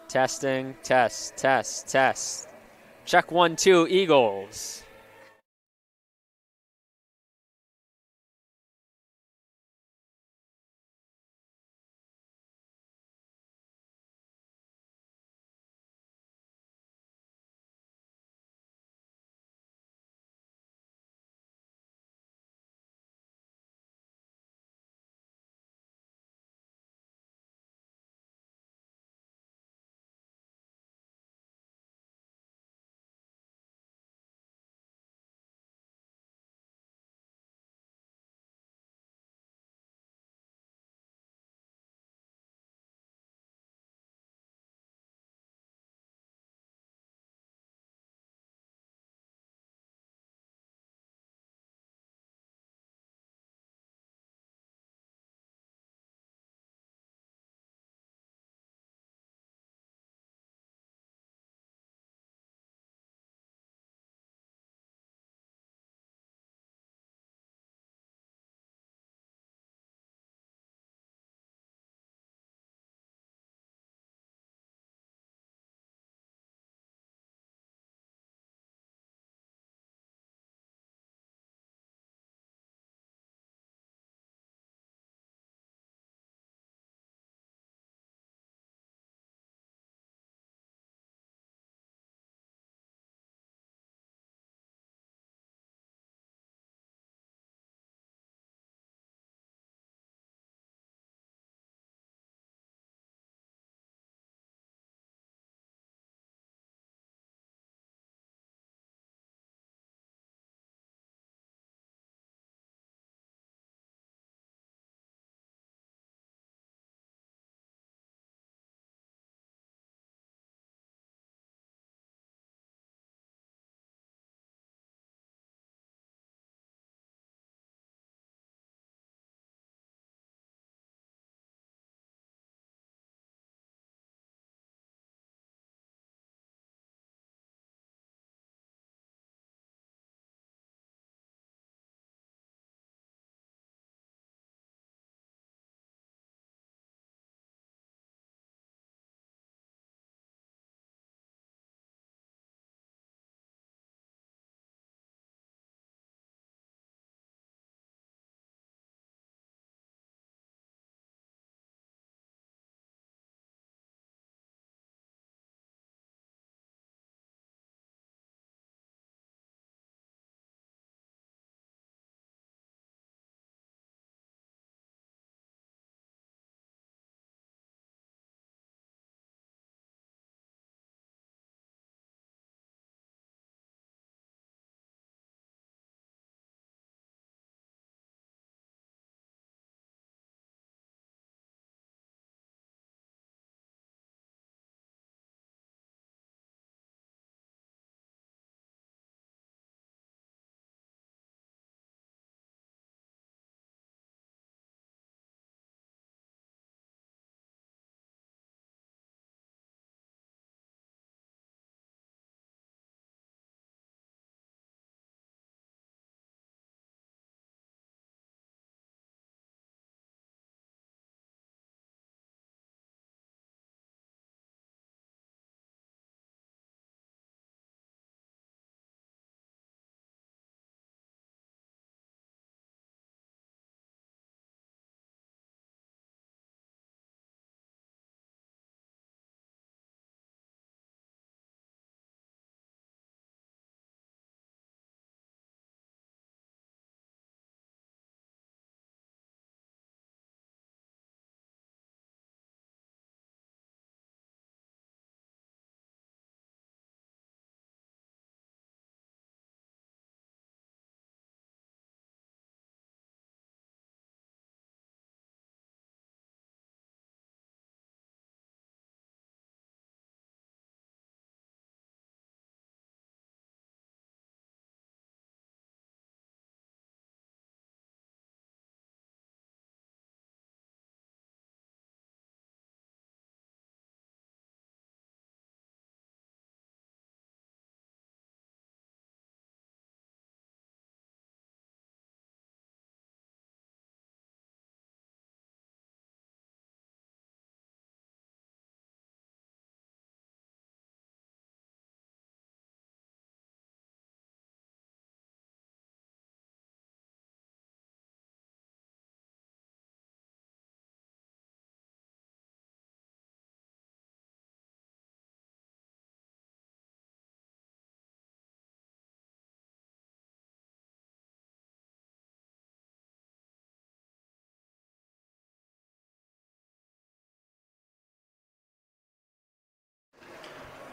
Testing, test, test, test. Check 1, 2, Eagles.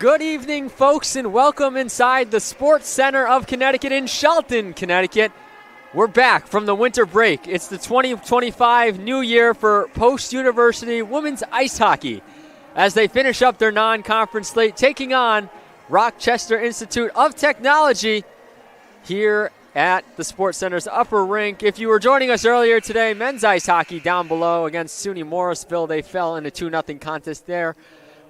Good evening, folks, and welcome inside the Sports Center of Connecticut in Shelton, Connecticut. We're back from the winter break. It's the 2025 new year for post-university women's ice hockey as they finish up their non-conference slate, taking on Rochester Institute of Technology here at the Sports Center's upper rink. If you were joining us earlier today, men's ice hockey down below against SUNY Morrisville. They fell in a 2-0 contest there.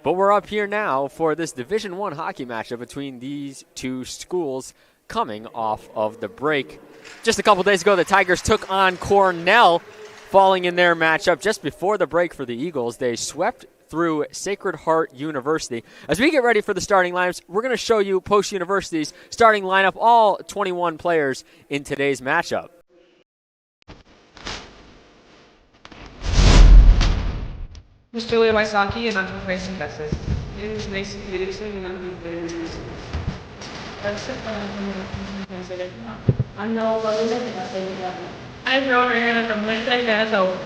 But we're up here now for this Division I hockey matchup between these two schools coming off of the break. Just a couple days ago, the Tigers took on Cornell, falling in their matchup just before the break for the Eagles. They swept through Sacred Heart University. As we get ready for the starting lineups, we're going to show you Post University's starting lineup, all 21 players in today's matchup. Mr. Julia Wysocki, and I'm from Racing Texas. It is nice to meet you. I'm Rory from Wednesday, so.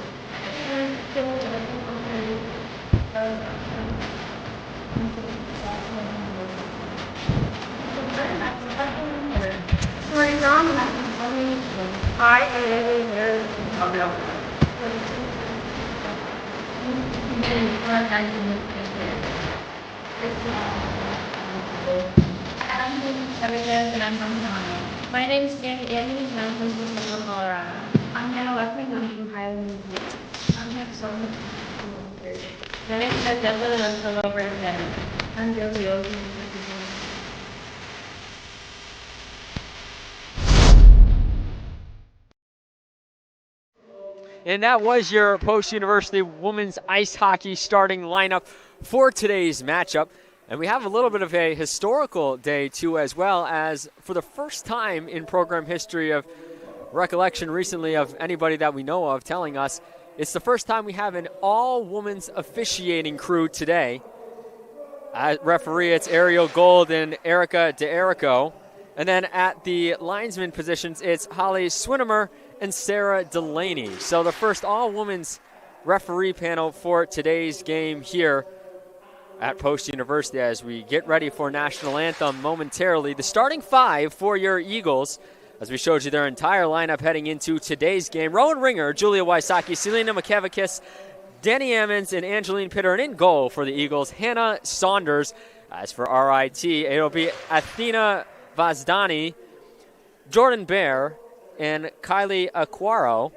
And I'm from Toronto. My name is Annie, and I'm from Colorado. I'm Hannah Leffman, I'm from Highland. I'm Hannah Solomon. My name is Devlin, and I'm from over in I'm Josie Oakley. And that was your post-university women's ice hockey starting lineup for today's matchup. And we have a little bit of a historical day, too, as well, as for the first time in program history of recollection recently of anybody that we know of telling us, it's the first time we have an all-women's officiating crew today. At referee, it's Ariel Gold and Erica DeErico. And then at the linesman positions, it's Holly Swinimer and Sarah Delaney. So the first all-women's referee panel for today's game here at Post University as we get ready for national anthem momentarily. The starting five for your Eagles, as we showed you their entire lineup heading into today's game. Rowan Ringer, Julia Wysocki, Selena McKevakis, Danny Ammons, and Angeline Pitter. And in goal for the Eagles, Hannah Saunders. As for RIT, it'll be Athena Vazdani, Jordan Bear, and Kylie Aquaro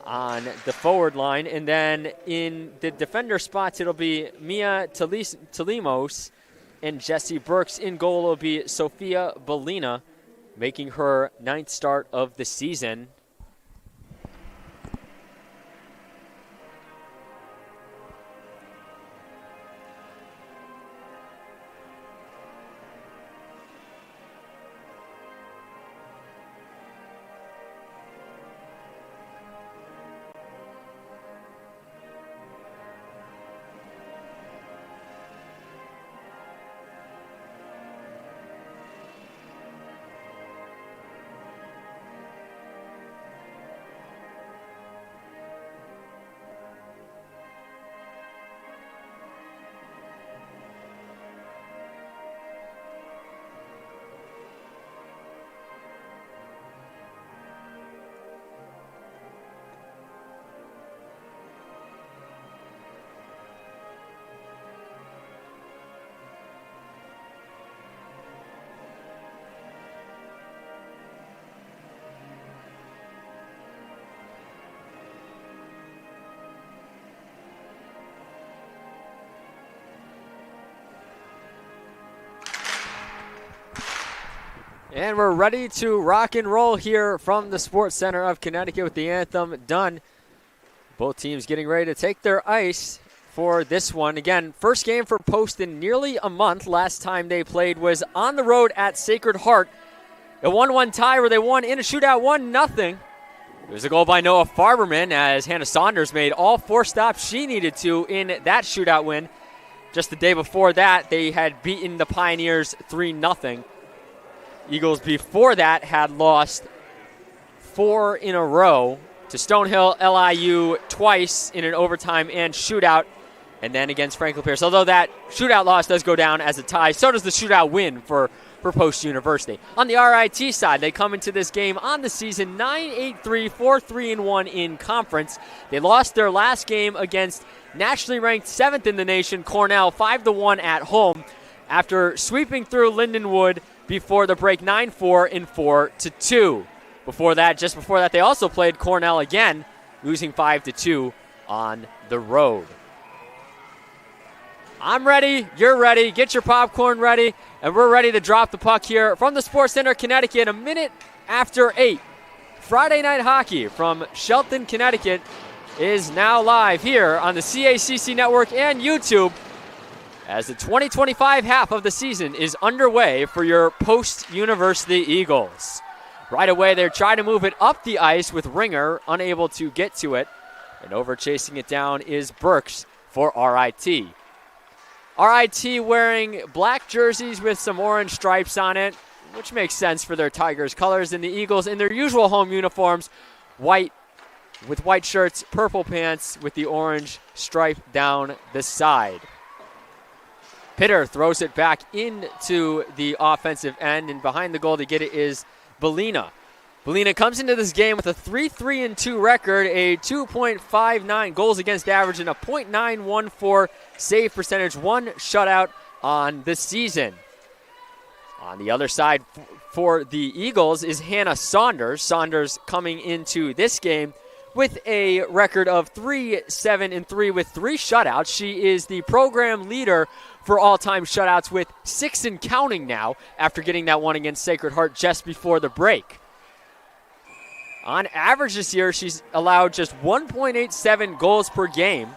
on the forward line. And then in the defender spots, it'll be Mia Talimos and Jesse Burks. In goal will be Sophia Belina, making her 9th start of the season. And we're ready to rock and roll here from the Sports Center of Connecticut with the anthem done. Both teams getting ready to take their ice for this one. Again, first game for Post in nearly a month. Last time they played was on the road at Sacred Heart. A 1-1 tie where they won in a shootout 1-0. It was a goal by Noah Farberman as Hannah Saunders made all 4 stops she needed to in that shootout win. Just the day before that, they had beaten the Pioneers 3-0. Eagles before that had lost 4 in a row to Stonehill, LIU twice in an overtime and shootout. and then against Franklin Pierce. Although that shootout loss does go down as a tie, so does the shootout win for Post University. On the RIT side, they come into this game on the season 9-8-3, 4-3-1 in conference. They lost their last game against nationally ranked 7th in the nation, Cornell, 5-1 at home, after sweeping through Lindenwood before the break 9-4 and 4-2. Just before that, they also played Cornell again, losing 5-2 on the road. I'm ready, you're ready, get your popcorn ready, and we're ready to drop the puck here from the Sports Center, Connecticut, a minute after 8. Friday Night Hockey from Shelton, Connecticut is now live here on the CACC Network and YouTube as the 2025 half of the season is underway for your Post University Eagles. Right away, they're trying to move it up the ice with Ringer, unable to get to it, and over chasing it down is Burks for RIT. RIT wearing black jerseys with some orange stripes on it, which makes sense for their Tigers colors, and the Eagles in their usual home uniforms, white with white shirts, purple pants with the orange stripe down the side. Pitter throws it back into the offensive end, and behind the goal to get it is Belina. Belina comes into this game with a 3-3-2 record, a 2.59 goals against average, and a .914 save percentage, one shutout on the season. On the other side for the Eagles is Hannah Saunders. Saunders coming into this game with a record of 3-7-3 with 3 shutouts. She is the program leader for all-time shutouts with 6 and counting now after getting that one against Sacred Heart just before the break. On average this year, she's allowed just 1.87 goals per game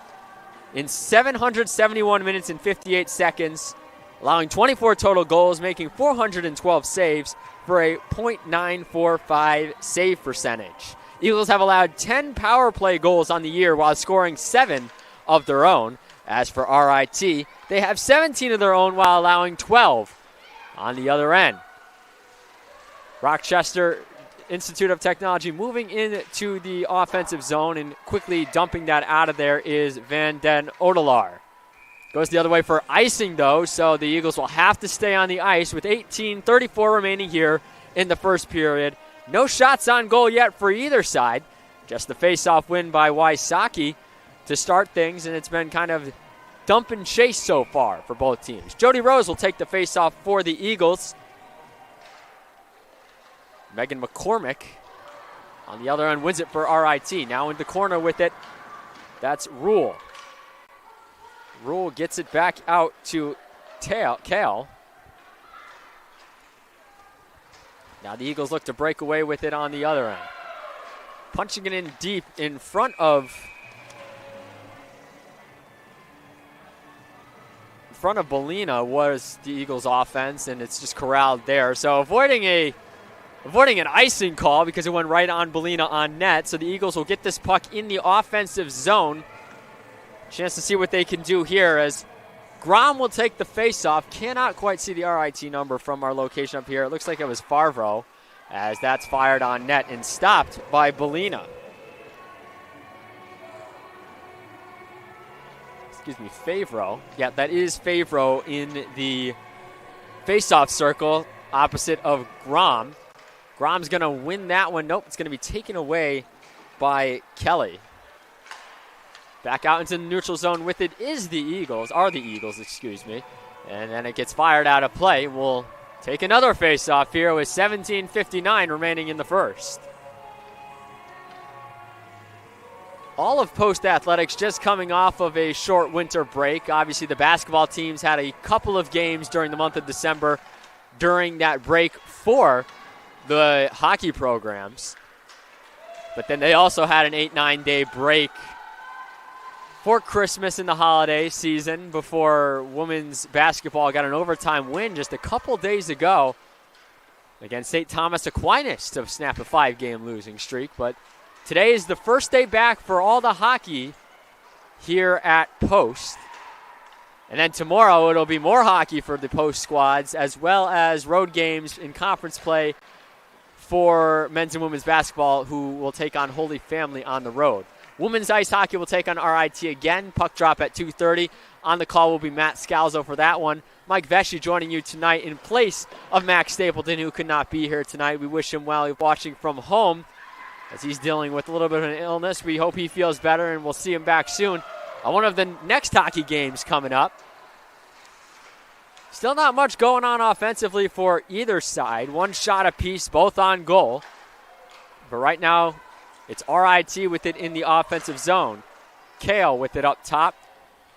in 771 minutes and 58 seconds, allowing 24 total goals, making 412 saves for a .945 save percentage. Eagles have allowed 10 power play goals on the year while scoring 7 of their own. As for RIT, they have 17 of their own while allowing 12 on the other end. Rochester Institute of Technology moving into the offensive zone and quickly dumping that out of there is Van den Odelar. Goes the other way for icing, though, so the Eagles will have to stay on the ice with 18:34 remaining here in the first period. No shots on goal yet for either side. Just the face-off win by Wysocki to start things, and it's been kind of dump and chase so far for both teams. Jody Rose will take the face-off for the Eagles. Megan McCormick on the other end wins it for RIT. Now in the corner with it, that's Rule. Rule gets it back out to Kale. Now the Eagles look to break away with it on the other end. Punching it in deep in front of Belina was the Eagles offense, and it's just corralled there. So avoiding an icing call because it went right on Belina on net. So the Eagles will get this puck in the offensive zone. Chance to see what they can do here as Grom will take the face-off. Cannot quite see the RIT number from our location up here. It looks like it was Favreau as that's fired on net and stopped by Belina. Excuse me, Favreau. Yeah, that is Favreau in the face-off circle opposite of Grom. Grom's going to win that one. Nope, it's going to be taken away by Kelly. Back out into the neutral zone with it are the Eagles, And then it gets fired out of play. We'll take another face-off here with 17:59 remaining in the first. All of Post Athletics just coming off of a short winter break. Obviously, the basketball teams had a couple of games during the month of December during that break for the hockey programs. But then they also had an 8-9 day break for Christmas in the holiday season before women's basketball got an overtime win just a couple days ago against St. Thomas Aquinas to snap a 5-game losing streak. But today is the first day back for all the hockey here at Post. And then tomorrow it'll be more hockey for the Post squads as well as road games in conference play for men's and women's basketball who will take on Holy Family on the road. Women's ice hockey will take on RIT again. Puck drop at 2:30. On the call will be Matt Scalzo for that one. Mike Vesci joining you tonight in place of Max Stapleton, who could not be here tonight. We wish him well watching from home as he's dealing with a little bit of an illness. We hope he feels better, and we'll see him back soon on one of the next hockey games coming up. Still not much going on offensively for either side. One shot apiece, both on goal. But right now, it's RIT with it in the offensive zone. Kale with it up top.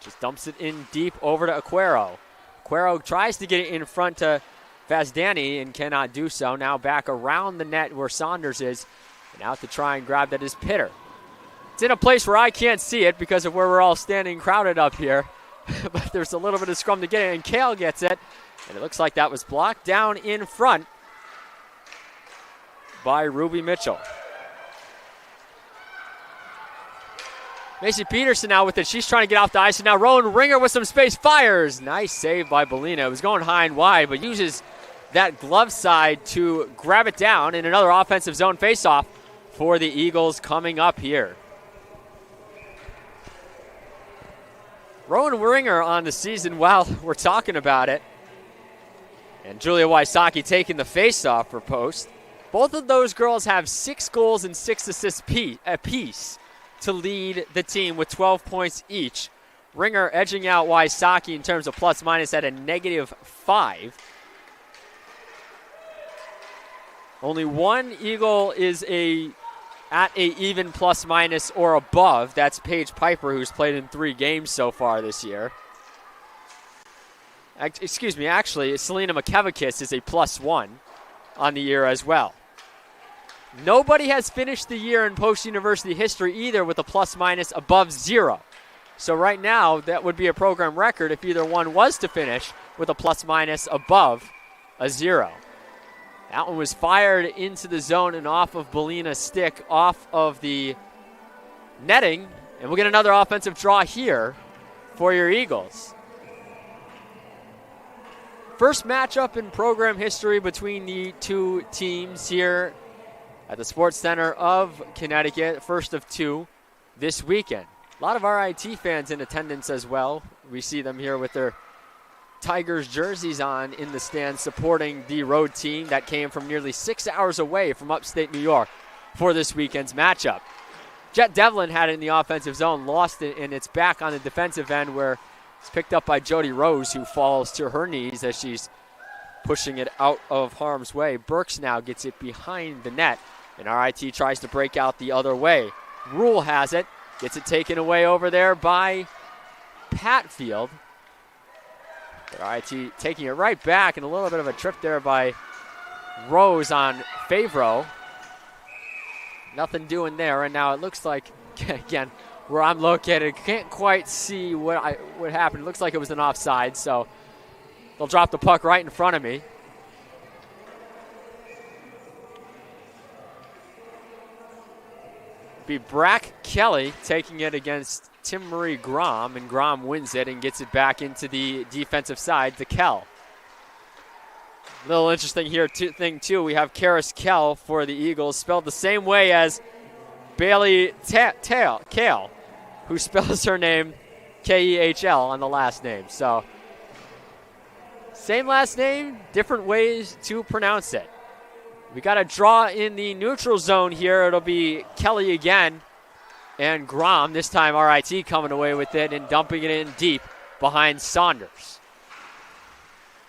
Just dumps it in deep over to Aquero. Aquero tries to get it in front to Fazdani and cannot do so. Now back around the net where Saunders is. And out to try and grab that is Pitter. It's in a place where I can't see it because of where we're all standing crowded up here. But there's a little bit of scrum to get it, and Kale gets it. And it looks like that was blocked down in front by Ruby Mitchell. Macy Peterson now with it. She's trying to get off the ice, and now Rowan Ringer with some space fires. Nice save by Belina. It was going high and wide, but uses that glove side to grab it down in another offensive zone faceoff for the Eagles coming up here. Rowan Ringer on the season while we're talking about it. And Julia Wysocki taking the faceoff for Post. Both of those girls have 6 goals and 6 assists apiece to lead the team with 12 points each. Ringer edging out Wysocki in terms of plus minus at a -5. Only one Eagle is at a even plus minus or above. That's Paige Piper, who's played in 3 games so far this year. Excuse me, actually, Selena McKevikis is a +1 on the year as well. Nobody has finished the year in Post University history either with a plus minus above 0. So right now, that would be a program record if either one was to finish with a plus minus above a 0. That one was fired into the zone and off of Belina's stick, off of the netting. And we'll get another offensive draw here for your Eagles. First matchup in program history between the two teams here at the Sports Center of Connecticut, first of 2 this weekend. A lot of RIT fans in attendance as well. We see them here with their Tigers jerseys on in the stands supporting the road team that came from nearly 6 hours away from upstate New York for this weekend's matchup. Jet Devlin had it in the offensive zone, lost it, and it's back on the defensive end where it's picked up by Jody Rose, who falls to her knees as she's pushing it out of harm's way. Burks now gets it behind the net, and RIT tries to break out the other way. Rule has it, gets it taken away over there by Patfield. But RIT taking it right back, and a little bit of a trip there by Rose on Favreau. Nothing doing there, and now it looks like, again, where I'm located, can't quite see what happened. It looks like it was an offside, so they'll drop the puck right in front of me. Be Brack Kelly taking it against Tim Marie Grom, and Grom wins it and gets it back into the defensive side to Kell. A little interesting here thing too, we have Karis Kell for the Eagles, spelled the same way as Bailey Kale, who spells her name Kehl on the last name. So same last name, different ways to pronounce it. We got a draw in the neutral zone here. It'll be Kelly again and Grom, this time RIT coming away with it and dumping it in deep behind Saunders.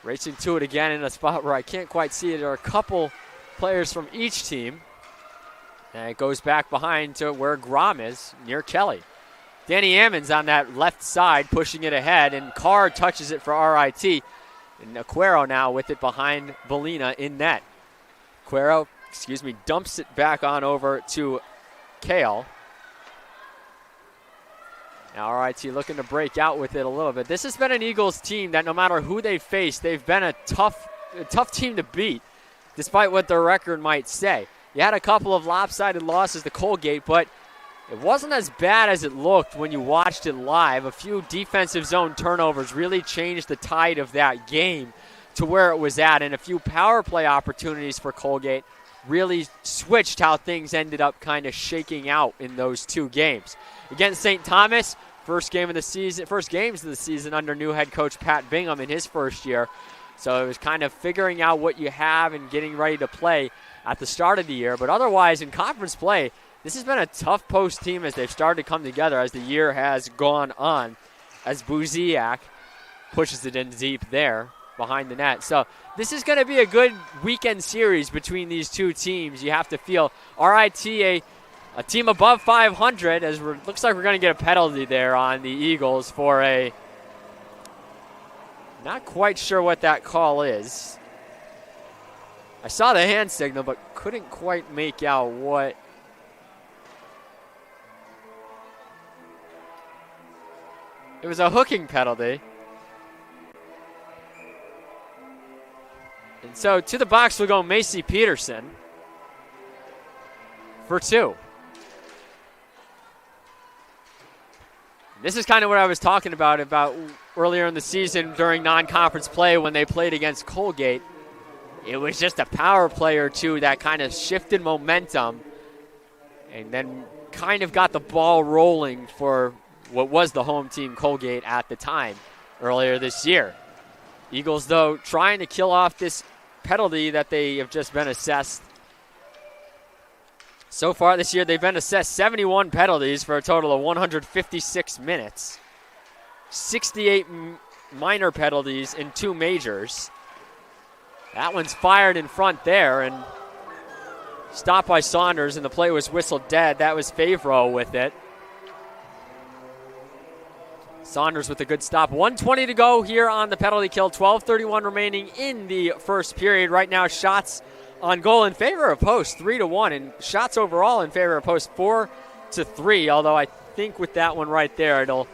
Racing to it again in a spot where I can't quite see it. There are a couple players from each team. And it goes back behind to where Grom is, near Kelly. Danny Ammons on that left side pushing it ahead, and Carr touches it for RIT. And Aquero now with it behind Belina in net. Aquero, dumps it back on over to Kale. Now RIT looking to break out with it a little bit. This has been an Eagles team that no matter who they face, they've been a tough team to beat, despite what their record might say. You had a couple of lopsided losses to Colgate, but it wasn't as bad as it looked when you watched it live. A few defensive zone turnovers really changed the tide of that game. to where it was at, and a few power play opportunities for Colgate really switched how things ended up kind of shaking out in those 2 games. Against St. Thomas, first games of the season under new head coach Pat Bingham in his first year. So it was kind of figuring out what you have and getting ready to play at the start of the year. But otherwise, in conference play, this has been a tough post team as they've started to come together as the year has gone on, as Buziak pushes it in deep there behind the net. So this is going to be a good weekend series between these 2 teams. You have to feel RIT, a team above 500, as looks like we're going to get a penalty there on the Eagles for a, not quite sure what that call is. I saw the hand signal, but couldn't quite make out what. It was a hooking penalty. And so to the box will go Macy Peterson for 2. This is kind of what I was talking about earlier in the season during non-conference play when they played against Colgate. It was just a power play or 2 that kind of shifted momentum and then kind of got the ball rolling for what was the home team Colgate at the time earlier this year. Eagles, though, trying to kill off this penalty that they have just been assessed. So far this year, they've been assessed 71 penalties for a total of 156 minutes. 68 minor penalties in 2 majors. That one's fired in front there and stopped by Saunders, and the play was whistled dead. That was Favreau with it. Saunders with a good stop. 1:20 to go here on the penalty kill. 12:31 remaining in the first period. Right now, shots on goal in favor of Post, 3-1, and shots overall in favor of Post, 4-3. Although I think with that one right there, it'll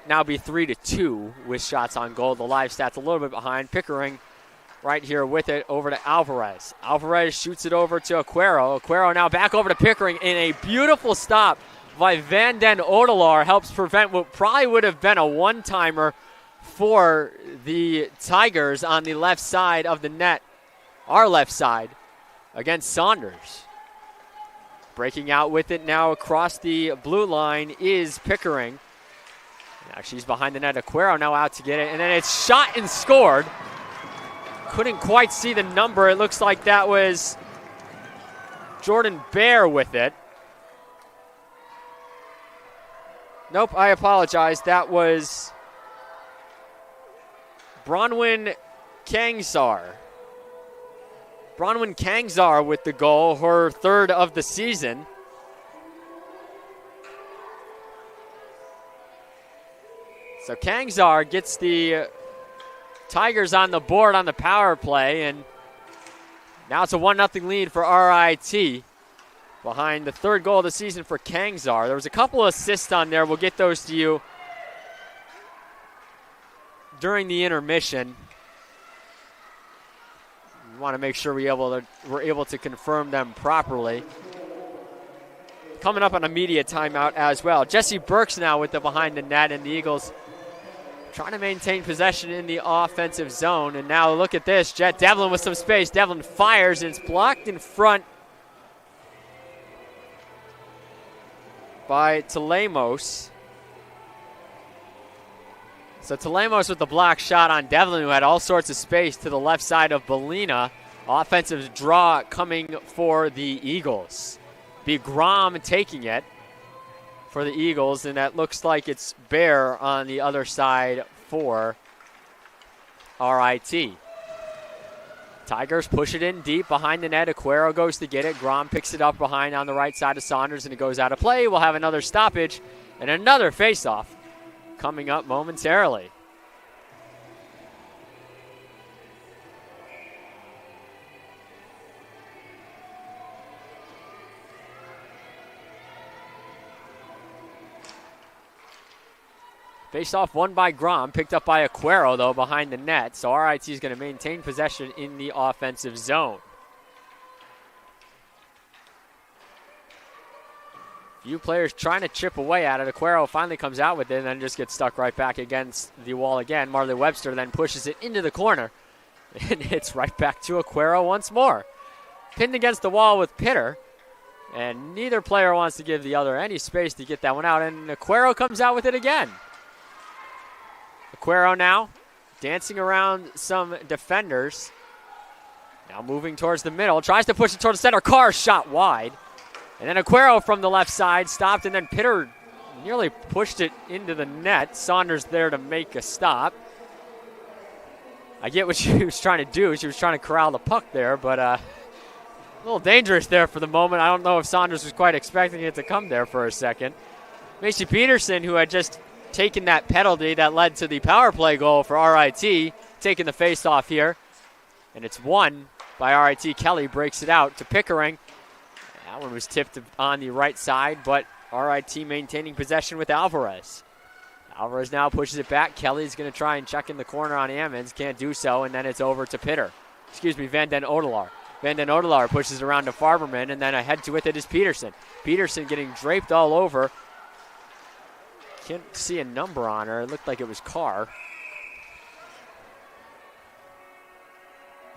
now be 3-2 with shots on goal. The live stats a little bit behind. Pickering right here with it over to Alvarez. Alvarez shoots it over to Aquero. Aquero now back over to Pickering, in a beautiful stop by Van Den Odelar helps prevent what probably would have been a one-timer for the Tigers on the left side of the net, our left side, against Saunders. Breaking out with it now across the blue line is Pickering. Now she's behind the net. Aquero now out to get it, and then it's shot and scored. Couldn't quite see the number. It looks like that was Jordan Bear with it. Nope, I apologize. That was Bronwyn Kangzar. Bronwyn Kangzar with the goal, her 3rd of the season. So Kangzar gets the Tigers on the board on the power play, and now it's a 1-0 lead for RIT. Behind the 3rd goal of the season for Kangzar. There was a couple of assists on there. We'll get those to you during the intermission. We want to make sure we're able to confirm them properly. Coming up on a media timeout as well. Jesse Burks now with the behind the net, and the Eagles trying to maintain possession in the offensive zone. And now look at this. Jet Devlin with some space. Devlin fires, and it's blocked in front by Telemos. So Telemos with the block shot on Devlin, who had all sorts of space to the left side of Belina. Offensive draw coming for the Eagles. Be Grom taking it for the Eagles, and that looks like it's Bear on the other side for RIT. Tigers push it in deep behind the net. Aquero goes to get it. Grom picks it up behind on the right side of Saunders, and it goes out of play. We'll have another stoppage and another faceoff coming up momentarily. Face-off won by Grom, picked up by Aquero, though, behind the net. So RIT is going to maintain possession in the offensive zone. Few players trying to chip away at it. Aquero finally comes out with it and then just gets stuck right back against the wall again. Marley Webster then pushes it into the corner. And it's right back to Aquero once more. Pinned against the wall with Pitter. And neither player wants to give the other any space to get that one out. And Aquero comes out with it again. Aquero now dancing around some defenders. Now moving towards the middle. Tries to push it towards the center. Carr shot wide. And then Aquero from the left side stopped. And then Pitter nearly pushed it into the net. Saunders there to make a stop. I get what she was trying to do. She was trying to corral the puck there. But a little dangerous there for the moment. I don't know if Saunders was quite expecting it to come there for a second. Macy Peterson, who had just taken that penalty that led to the power play goal for RIT, taking the face-off here. And it's won by RIT. Kelly breaks it out to Pickering. That one was tipped on the right side, but RIT maintaining possession with Alvarez. Alvarez now pushes it back. Kelly's going to try and check in the corner on Ammons. Can't do so, and then it's over to Van den Odelaar. Van den Odelaar pushes it around to Farberman, and then ahead to with it is Peterson. Peterson getting draped all over. Can't see a number on her. It looked like it was Carr.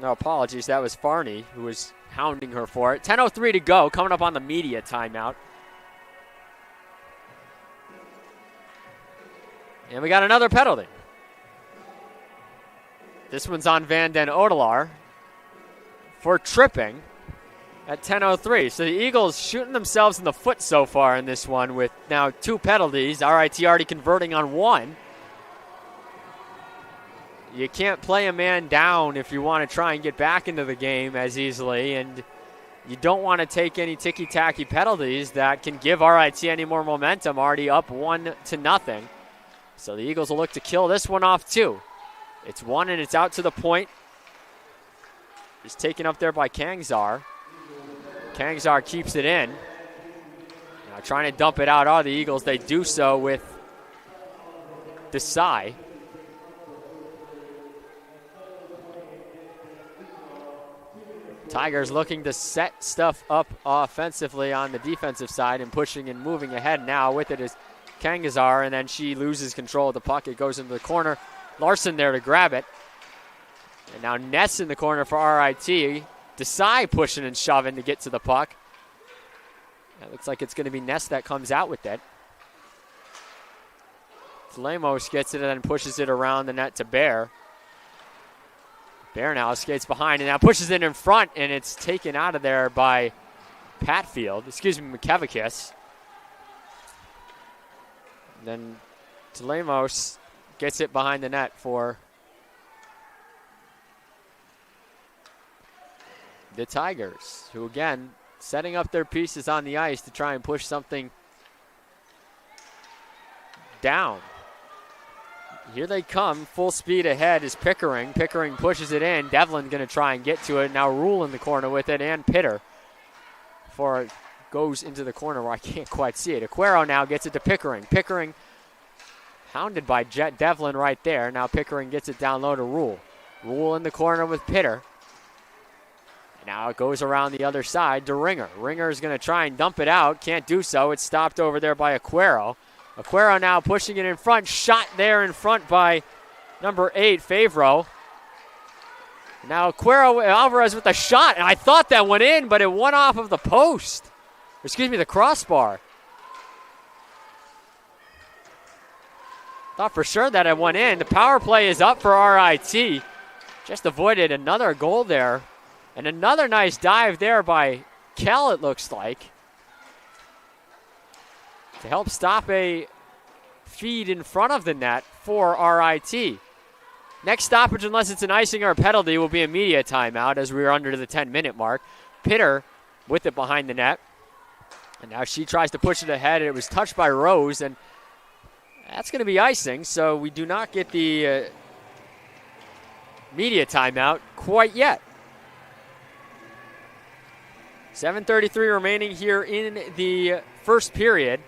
No, apologies. That was Farney who was hounding her for it. 10:03 to go, coming up on the media timeout. And we got another penalty. This one's on Van den Odelaar for tripping at 10:03. So the Eagles shooting themselves in the foot so far in this one with now 2 penalties. RIT already converting on 1. You can't play a man down if you want to try and get back into the game as easily, and you don't want to take any ticky-tacky penalties that can give RIT any more momentum, already up 1-0. So the Eagles will look to kill this one off too. It's 1 and it's out to the point. It's taken up there by Kangzar. Kangzar keeps it in. Now trying to dump it out are the Eagles. They do so with Desai. Tigers looking to set stuff up offensively on the defensive side and pushing and moving ahead now. With it is Kangazar, and then she loses control of the puck. It goes into the corner. Larson there to grab it. And now Ness in the corner for RIT. Desai pushing and shoving to get to the puck. It looks like it's going to be Ness that comes out with it. Lemos gets it and then pushes it around the net to Bear. Bear now skates behind and now pushes it in front, and it's taken out of there by McKevicus. Then Lemos gets it behind the net for the Tigers, who again setting up their pieces on the ice to try and push something down. Here they come, full speed ahead is Pickering. Pickering pushes it in. Devlin going to try and get to it. Now Rule in the corner with it, and Pitter before it goes into the corner where I can't quite see it. Aquero now gets it to Pickering. Pickering hounded by Jet Devlin right there. Now Pickering gets it down low to Rule. Rule in the corner with Pitter. And now it goes around the other side to Ringer. Ringer is going to try and dump it out. Can't do so. It's stopped over there by Aquero. Aquero now pushing it in front. Shot there in front by number 8, Favreau. Now Aquero, Alvarez with the shot. And I thought that went in, but it went off of the post. The crossbar. Thought for sure that it went in. The power play is up for RIT. Just avoided another goal there. And another nice dive there by Kell, it looks like, to help stop a feed in front of the net for RIT. Next stoppage, unless it's an icing or a penalty, will be a media timeout as we are under the 10-minute mark. Pitter with it behind the net. And now she tries to push it ahead, and it was touched by Rose, and that's going to be icing, so we do not get the media timeout quite yet. 7:33 remaining here in the first period.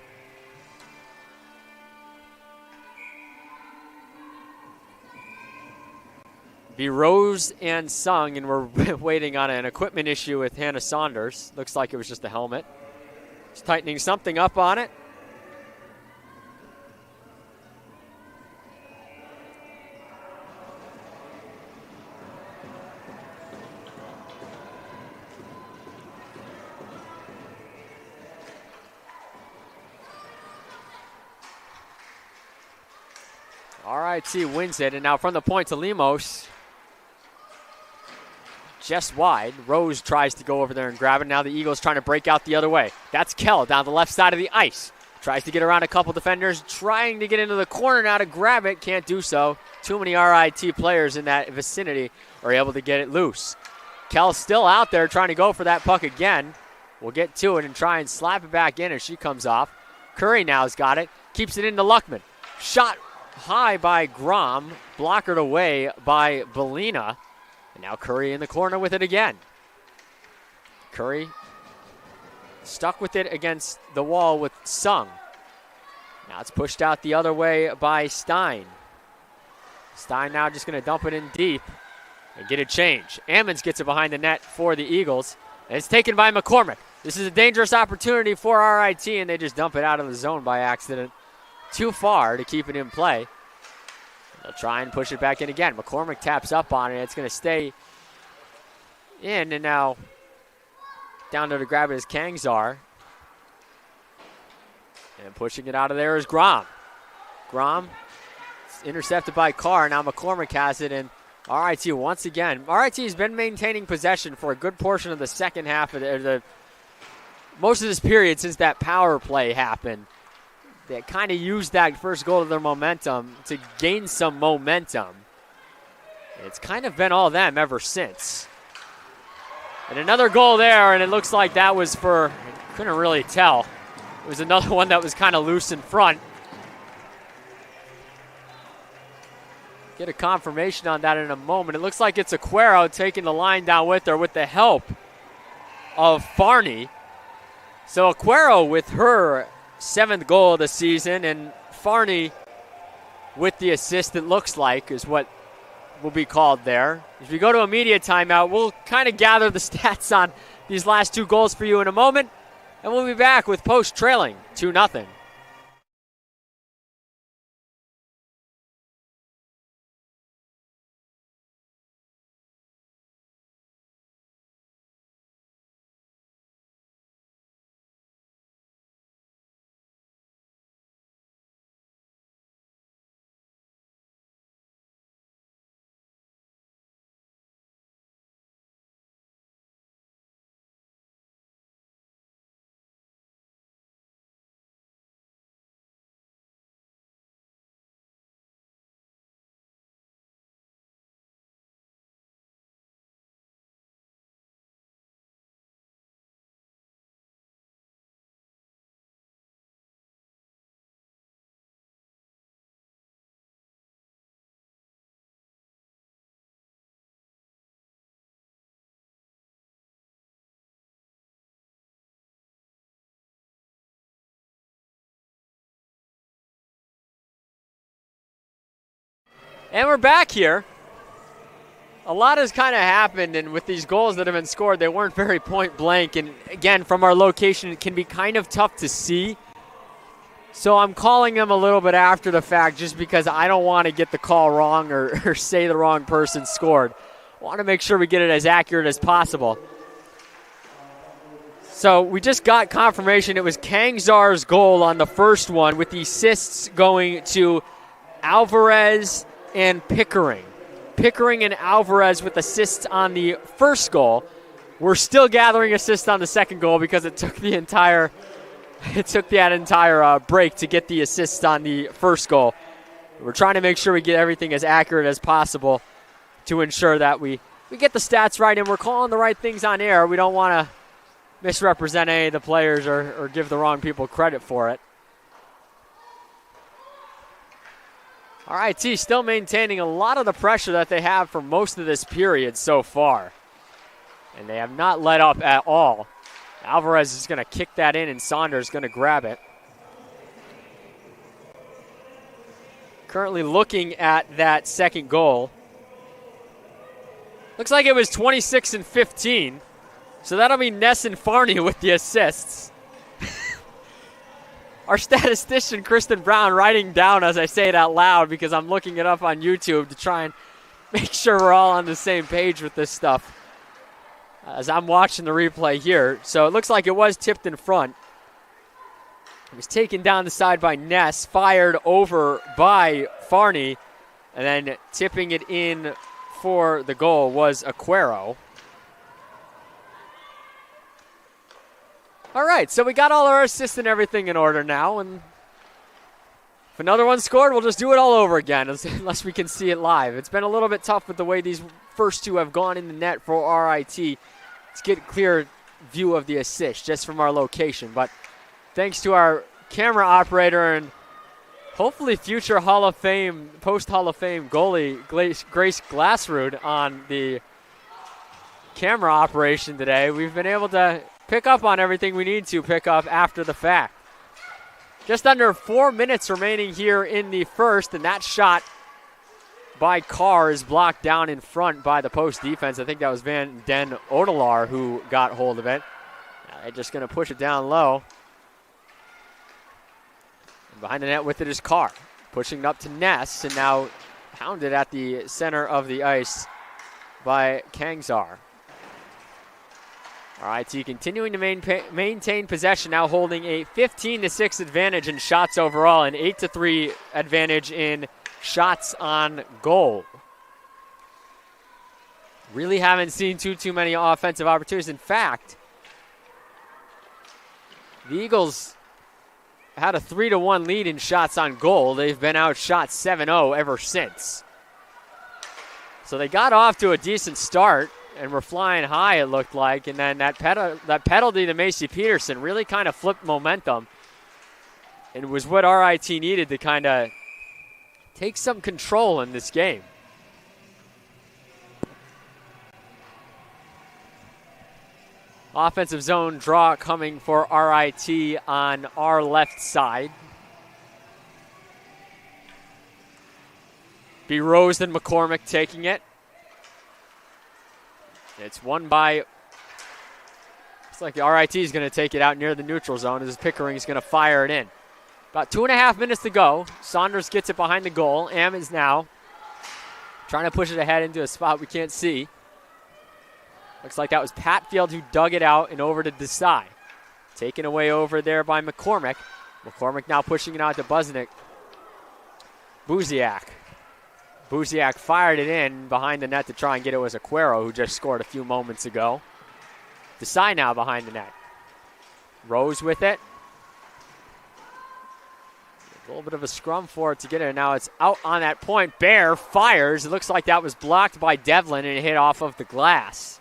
Be Rose and Sung, and we're waiting on an equipment issue with Hannah Saunders. Looks like it was just a helmet. Just tightening something up on it. RIT wins it, and now from the point to Lemos. Just wide. Rose tries to go over there and grab it. Now the Eagles trying to break out the other way. That's Kell down the left side of the ice. Tries to get around a couple defenders. Trying to get into the corner now to grab it. Can't do so. Too many RIT players in that vicinity are able to get it loose. Kell's still out there trying to go for that puck again. We'll get to it and try and slap it back in as she comes off. Curry now's got it. Keeps it into Luckman. Shot high by Grom. Blockered away by Belina. And now Curry in the corner with it again. Curry stuck with it against the wall with Sung. Now it's pushed out the other way by Stein. Stein now just going to dump it in deep and get a change. Ammons gets it behind the net for the Eagles. And it's taken by McCormick. This is a dangerous opportunity for RIT, and they just dump it out of the zone by accident. Too far to keep it in play. They'll try and push it back in again. McCormick taps up on it. It's going to stay in, and now down there to grab it is Kangzar. And pushing it out of there is Grom. Grom intercepted by Carr. Now McCormick has it, and RIT once again. RIT has been maintaining possession for a good portion of the second half of most of this period since that power play happened. They kind of used that first goal of their momentum to gain some momentum. It's kind of been all them ever since. And another goal there, and it looks like that was for, I couldn't really tell. It was another one that was kind of loose in front. Get a confirmation on that in a moment. It looks like it's Aquero taking the line down with her with the help of Farney. So Aquero with her 7th goal of the season, and Farney with the assist, it looks like, is what will be called there. If you go to a media timeout, we'll kind of gather the stats on these last 2 goals for you in a moment, and we'll be back with Post trailing 2-0. And we're back here. A lot has kind of happened, and with these goals that have been scored, they weren't very point blank. And again, from our location, it can be kind of tough to see. So I'm calling them a little bit after the fact just because I don't want to get the call wrong or say the wrong person scored. I want to make sure we get it as accurate as possible. So we just got confirmation it was Kangzar's goal on the first one, with the assists going to Alvarez and Pickering. Pickering and Alvarez with assists on the first goal. We're still gathering assists on the second goal because it took that entire break to get the assists on the first goal. We're trying to make sure we get everything as accurate as possible to ensure that we get the stats right and we're calling the right things on air. We don't want to misrepresent any of the players or give the wrong people credit for it. RIT still maintaining a lot of the pressure that they have for most of this period so far. And they have not let up at all. Alvarez is going to kick that in, and Saunders is going to grab it. Currently looking at that second goal. Looks like it was 26 and 15. So that'll be Ness and Farney with the assists. Our statistician, Kristen Brown, writing down as I say it out loud because I'm looking it up on YouTube to try and make sure we're all on the same page with this stuff as I'm watching the replay here. So it looks like it was tipped in front. He was taken down the side by Ness, fired over by Farney, and then tipping it in for the goal was Aquero. All right, so we got all our assists and everything in order now, and if another one scored, we'll just do it all over again, unless we can see it live. It's been a little bit tough with the way these first two have gone in the net for RIT to get a clear view of the assist just from our location. But thanks to our camera operator and hopefully future Hall of Fame, post-Hall of Fame goalie Grace Glassrud on the camera operation today, we've been able to pick up on everything we need to pick up after the fact. Just under 4 minutes remaining here in the first, and that shot by Carr is blocked down in front by the post defense. I think that was Van Den Odelar who got hold of it. Now they're just going to push it down low. And behind the net with it is Carr, pushing it up to Ness, and now hounded at the center of the ice by Kangzar. RIT continuing to maintain possession, now holding a 15-6 advantage in shots overall, an 8-3 advantage in shots on goal. Really haven't seen too many offensive opportunities. In fact, the Eagles had a 3-1 lead in shots on goal. They've been outshot 7-0 ever since. So they got off to a decent start and were flying high, it looked like. And then that penalty to Macy Peterson really kind of flipped momentum. And was what RIT needed to kind of take some control in this game. Offensive zone draw coming for RIT on our left side. Be Rose and McCormick taking it. It's won by, looks like the RIT is going to take it out near the neutral zone as Pickering is going to fire it in. About 2.5 minutes to go. Saunders gets it behind the goal. Am is now trying to push it ahead into a spot we can't see. Looks like that was Patfield who dug it out and over to Desai. Taken away over there by McCormick. McCormick now pushing it out to Buznik. Buziak. Buziak fired it in behind the net to try and get it was Aquero who just scored a few moments ago. Desai now behind the net. Rose with it. A little bit of a scrum for it to get it. Now it's out on that point. Bear fires. It looks like that was blocked by Devlin and it hit off of the glass.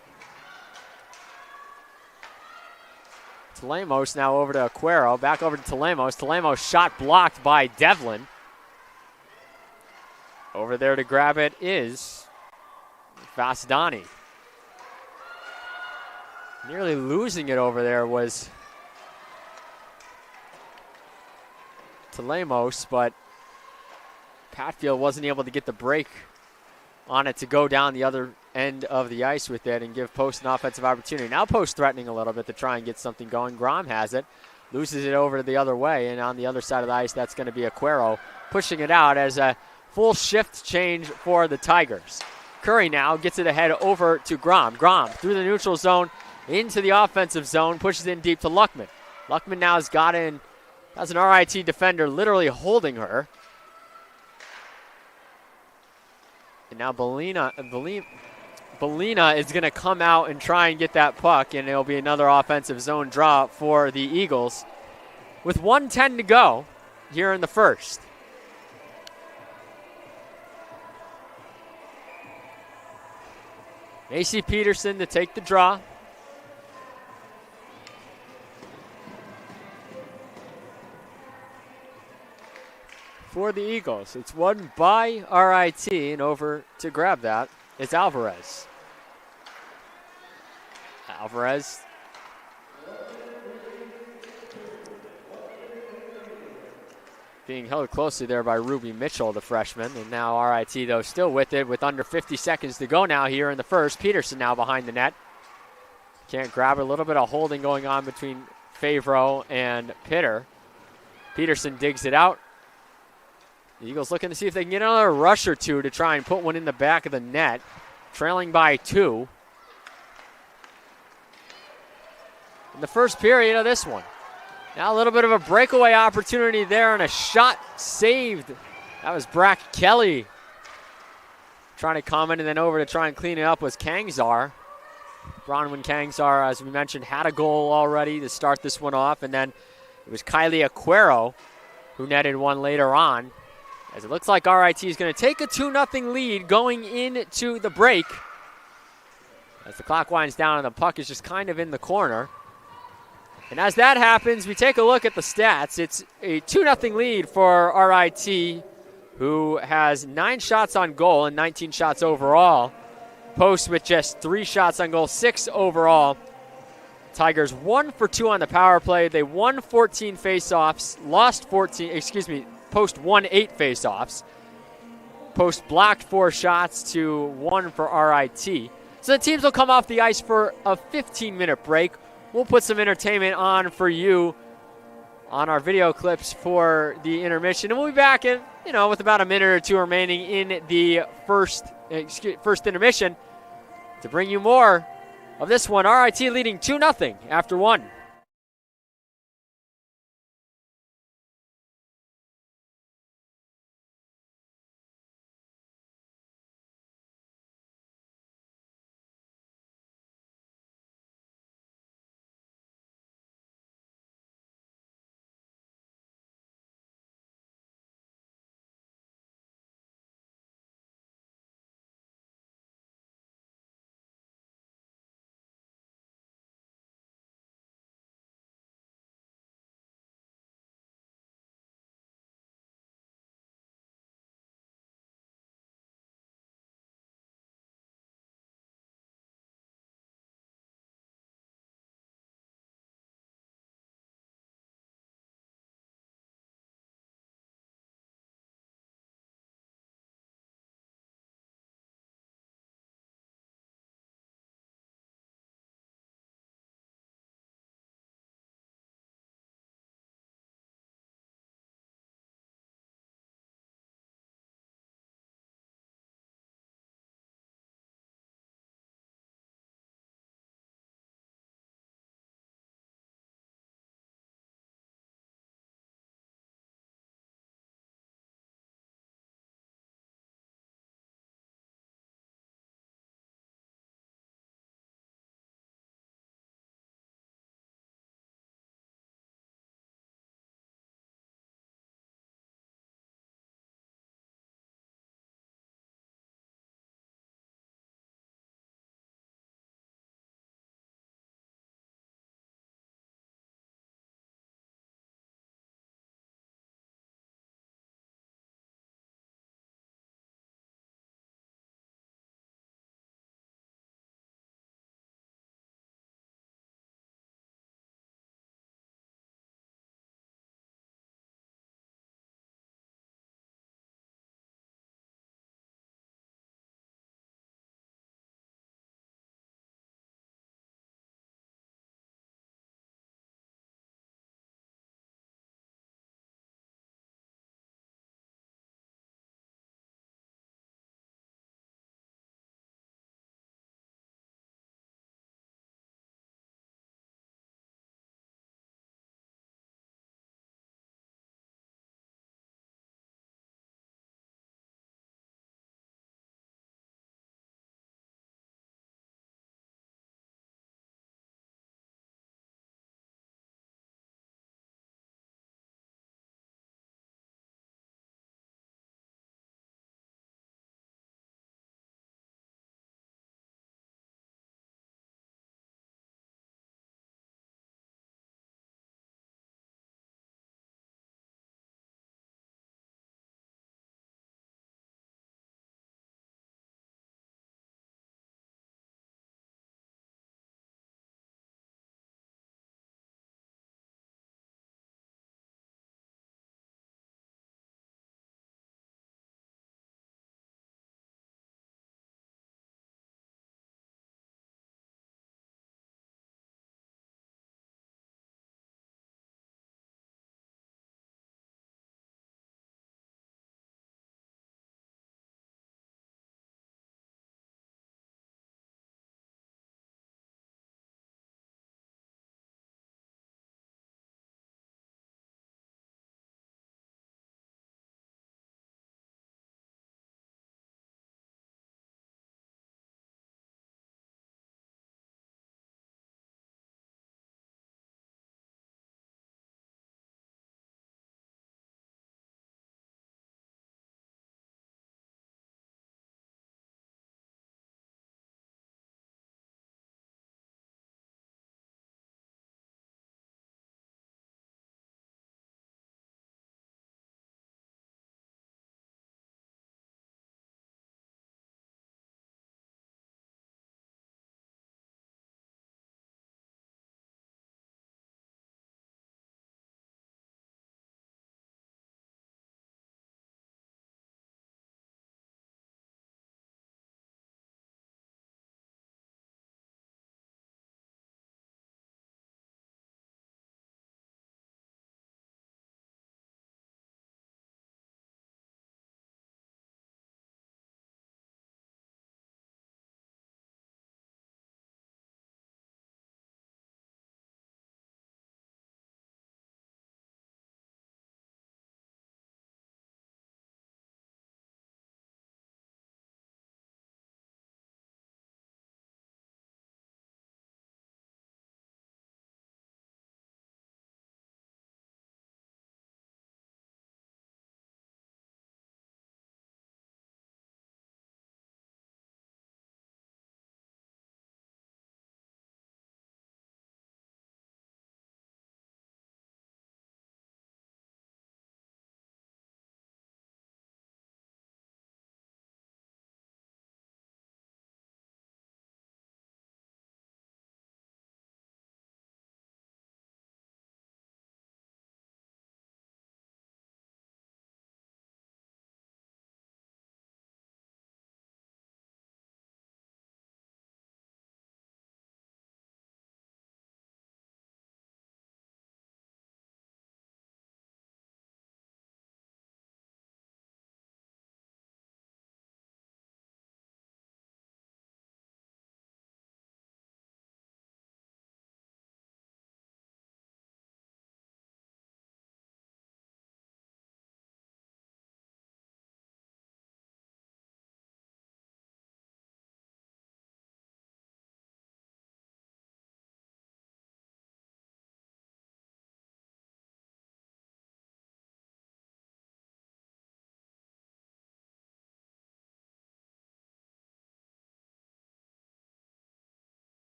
Telemos now over to Aquero. Back over to Telemos. Telemos shot blocked by Devlin. Over there to grab it is Vasdani. Nearly losing it over there was Telemos, but Patfield wasn't able to get the break on it to go down the other end of the ice with it and give Post an offensive opportunity. Now Post threatening a little bit to try and get something going. Grom has it, loses it over the other way, and on the other side of the ice, that's going to be Aquero pushing it out as a full shift change for the Tigers. Curry now gets it ahead over to Grom. Grom through the neutral zone into the offensive zone, pushes in deep to Luckman. Luckman now has got in, has an RIT defender literally holding her. And now Belina is going to come out and try and get that puck, and it'll be another offensive zone draw for the Eagles with 1:10 to go here in the first. Macy Peterson to take the draw. For the Eagles, it's won by RIT, and over to grab that is Alvarez. Alvarez being held closely there by Ruby Mitchell, the freshman. And now RIT, though, still with it with under 50 seconds to go now here in the first. Peterson now behind the net. Can't grab it. A little bit of holding going on between Favreau and Pitter. Peterson digs it out. The Eagles looking to see if they can get another rush or two to try and put one in the back of the net. Trailing by 2. In the first period of this one. Now a little bit of a breakaway opportunity there and a shot saved. That was Brack Kelly. Trying to comment and then over to try and clean it up was Kangzar. Bronwyn Kangzar, as we mentioned, had a goal already to start this one off, and then it was Kylie Aquero who netted one later on. As it looks like RIT is going to take a 2-0 lead going into the break. As the clock winds down and the puck is just kind of in the corner. And as that happens, we take a look at the stats. It's a 2-0 lead for RIT, who has 9 shots on goal and 19 shots overall. Post with just 3 shots on goal, 6 overall. Tigers 1 for 2 on the power play. They won 14 faceoffs, lost 14, Post won 8 faceoffs. Post blocked 4 shots to 1 for RIT. So the teams will come off the ice for a 15-minute break. We'll put some entertainment on for you on our video clips for the intermission. And we'll be back in, with about a minute or 2 remaining in the first intermission to bring you more of this one. RIT leading 2-0 after 1.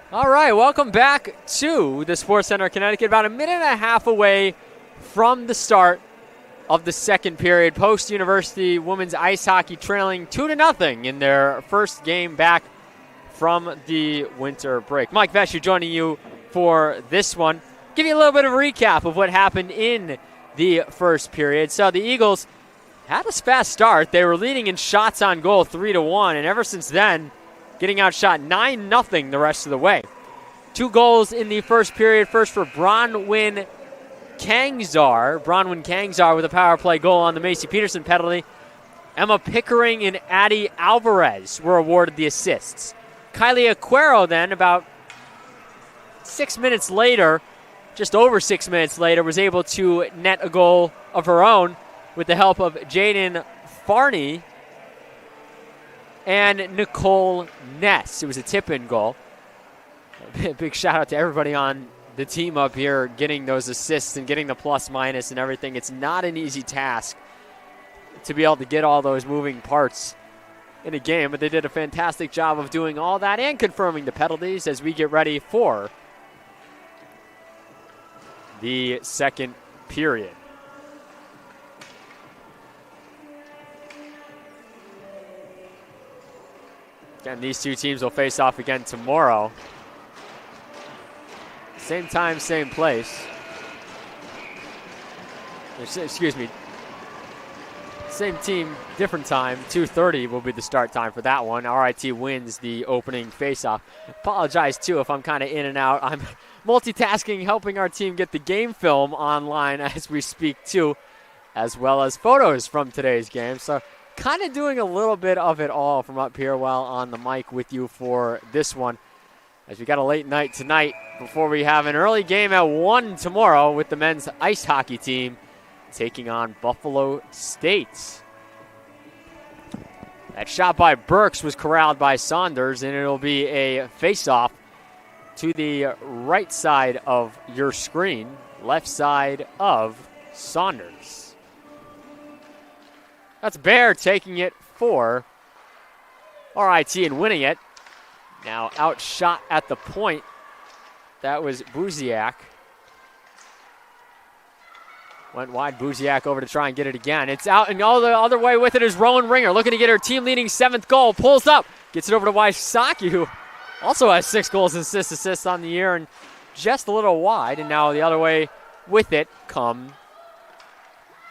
All right, welcome back to the Sports Center Connecticut. About a minute and a half away from the start of the second period. Post University women's ice hockey trailing 2-0 in their first game back from the winter break. Mike Vesher joining you for this one. Give you a little bit of a recap of what happened in the first period. So the Eagles had a fast start. They were leading in shots on goal 3-1, and ever since then, getting outshot 9-0 the rest of the way. 2 goals in the first period. First for Bronwyn Kangzar with a power play goal on the Macy Peterson penalty. Emma Pickering and Addie Alvarez were awarded the assists. Kylie Aquero then, about 6 minutes later, just over 6 minutes later, was able to net a goal of her own with the help of Jaden Farney and Nicole Ness. It was a tip-in goal. A big shout-out to everybody on the team up here getting those assists and getting the plus-minus and everything. It's not an easy task to be able to get all those moving parts in a game, but they did a fantastic job of doing all that and confirming the penalties as we get ready for the second period. Again, these two teams will face off again tomorrow. Same time, same place. Excuse me. Same team, different time. 2:30 will be the start time for that one. RIT wins the opening faceoff. Apologize, too, if I'm kind of in and out. I'm multitasking, helping our team get the game film online as we speak, too, as well as photos from today's game. So kind of doing a little bit of it all from up here while on the mic with you for this one. As we got a late night tonight before we have an early game at 1 tomorrow with the men's ice hockey team taking on Buffalo State. That shot by Burks was corralled by Saunders, and it'll be a face-off to the right side of your screen, left side of Saunders. That's Bear taking it for RIT and winning it. Now outshot at the point. That was Buziak. Went wide, Buziak over to try and get it again. It's out, and all the other way with it is Rowan Ringer, looking to get her team-leading 7th goal. Pulls up, gets it over to Wysocki, who also has 6 goals and assists on the year, and just a little wide. And now the other way with it come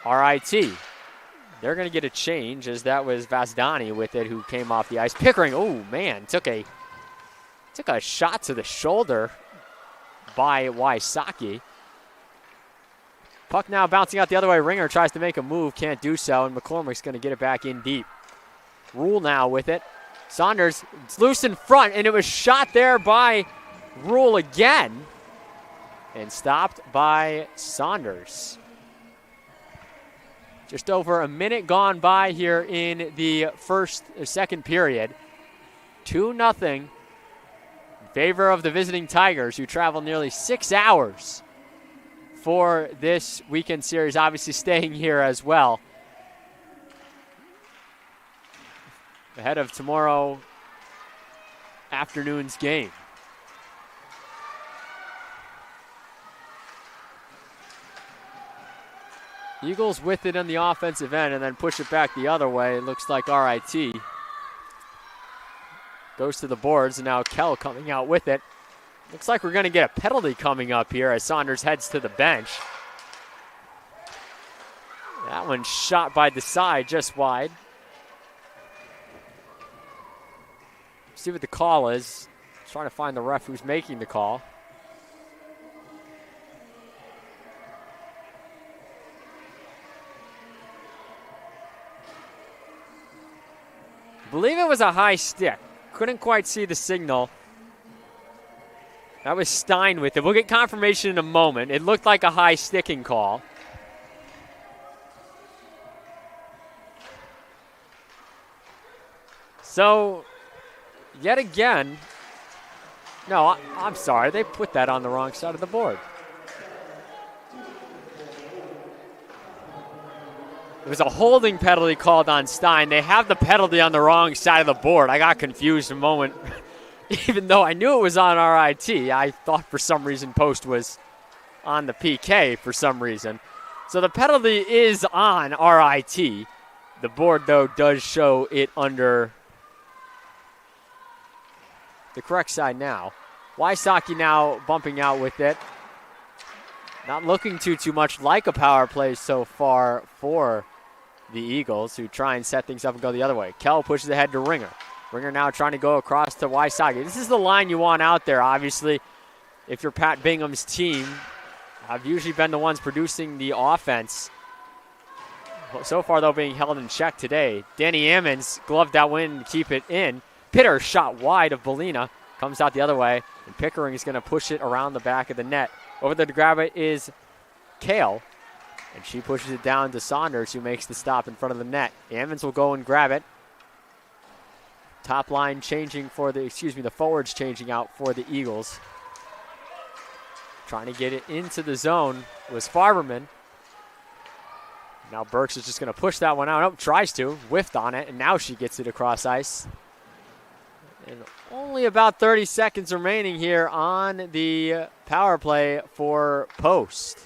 RIT. They're going to get a change, as that was Vasdani with it, who came off the ice. Pickering, oh man, took a shot to the shoulder by Wysocki. Puck now bouncing out the other way. Ringer tries to make a move, can't do so, and McCormick's going to get it back in deep. Rule now with it. Saunders, it's loose in front, and it was shot there by Rule again, and stopped by Saunders. Just over a minute gone by here in the second period. 2-0 in favor of the visiting Tigers, who travel nearly 6 hours for this weekend series, obviously staying here as well ahead of tomorrow afternoon's game. Eagles with it on the offensive end and then push it back the other way. It looks like RIT goes to the boards, and now Kell coming out with it. Looks like we're going to get a penalty coming up here as Saunders heads to the bench. That one shot by the side, just wide. See what the call is. Trying to find the ref who's making the call. I believe it was a high stick. Couldn't quite see the signal. That was Stein with it. We'll get confirmation in a moment. It looked like a high sticking call. So, yet again, no, I'm sorry. They put that on the wrong side of the board. It was a holding penalty called on Stein. They have the penalty on the wrong side of the board. I got confused a moment Even though I knew it was on RIT, I thought for some reason Post was on the PK for some reason. So the penalty is on RIT. The board, though, does show it under the correct side now. Wysocki now bumping out with it. Not looking too much like a power play so far for the Eagles, who try and set things up and go the other way. Kell pushes ahead to Ringer. Ringer now trying to go across to Wysocki. This is the line you want out there, obviously. If you're Pat Bingham's team, have usually been the ones producing the offense. So far, though, being held in check today. Danny Ammons gloved that win to keep it in. Pitter shot wide of Belina. Comes out the other way, and Pickering is going to push it around the back of the net. Over there to grab it is Kale, and she pushes it down to Saunders, who makes the stop in front of the net. Ammons will go and grab it. Top line changing for the forwards changing out for the Eagles. Trying to get it into the zone was Farberman. Now Burks is just going to push that one out. Oh, tries to, whiffed on it, and now she gets it across ice. And only about 30 seconds remaining here on the power play for Post.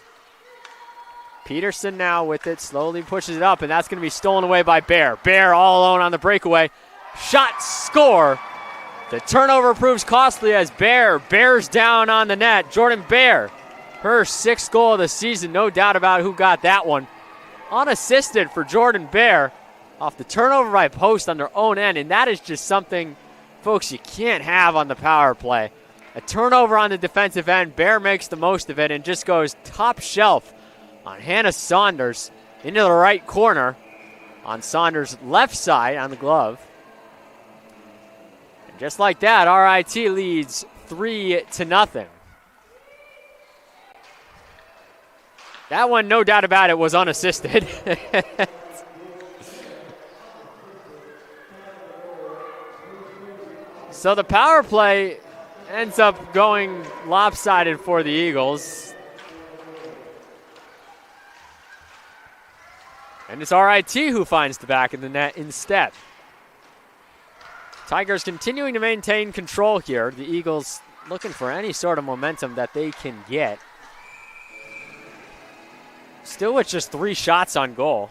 Peterson now with it, slowly pushes it up, and that's going to be stolen away by Bear. Bear all alone on the breakaway. Shot, score. The turnover proves costly as Bear bears down on the net. Jordan Bear, her 6th goal of the season, no doubt about who got that one. Unassisted for Jordan Bear off the turnover by Post on their own end, and that is just something, folks, you can't have on the power play. A turnover on the defensive end. Bear makes the most of it and just goes top shelf on Hannah Saunders into the right corner on Saunders' left side on the glove. And just like that, RIT leads 3-0. That one, no doubt about it, was unassisted. So the power play ends up going lopsided for the Eagles. And it's RIT who finds the back of the net instead. Tigers continuing to maintain control here. The Eagles looking for any sort of momentum that they can get. Still with just 3 shots on goal.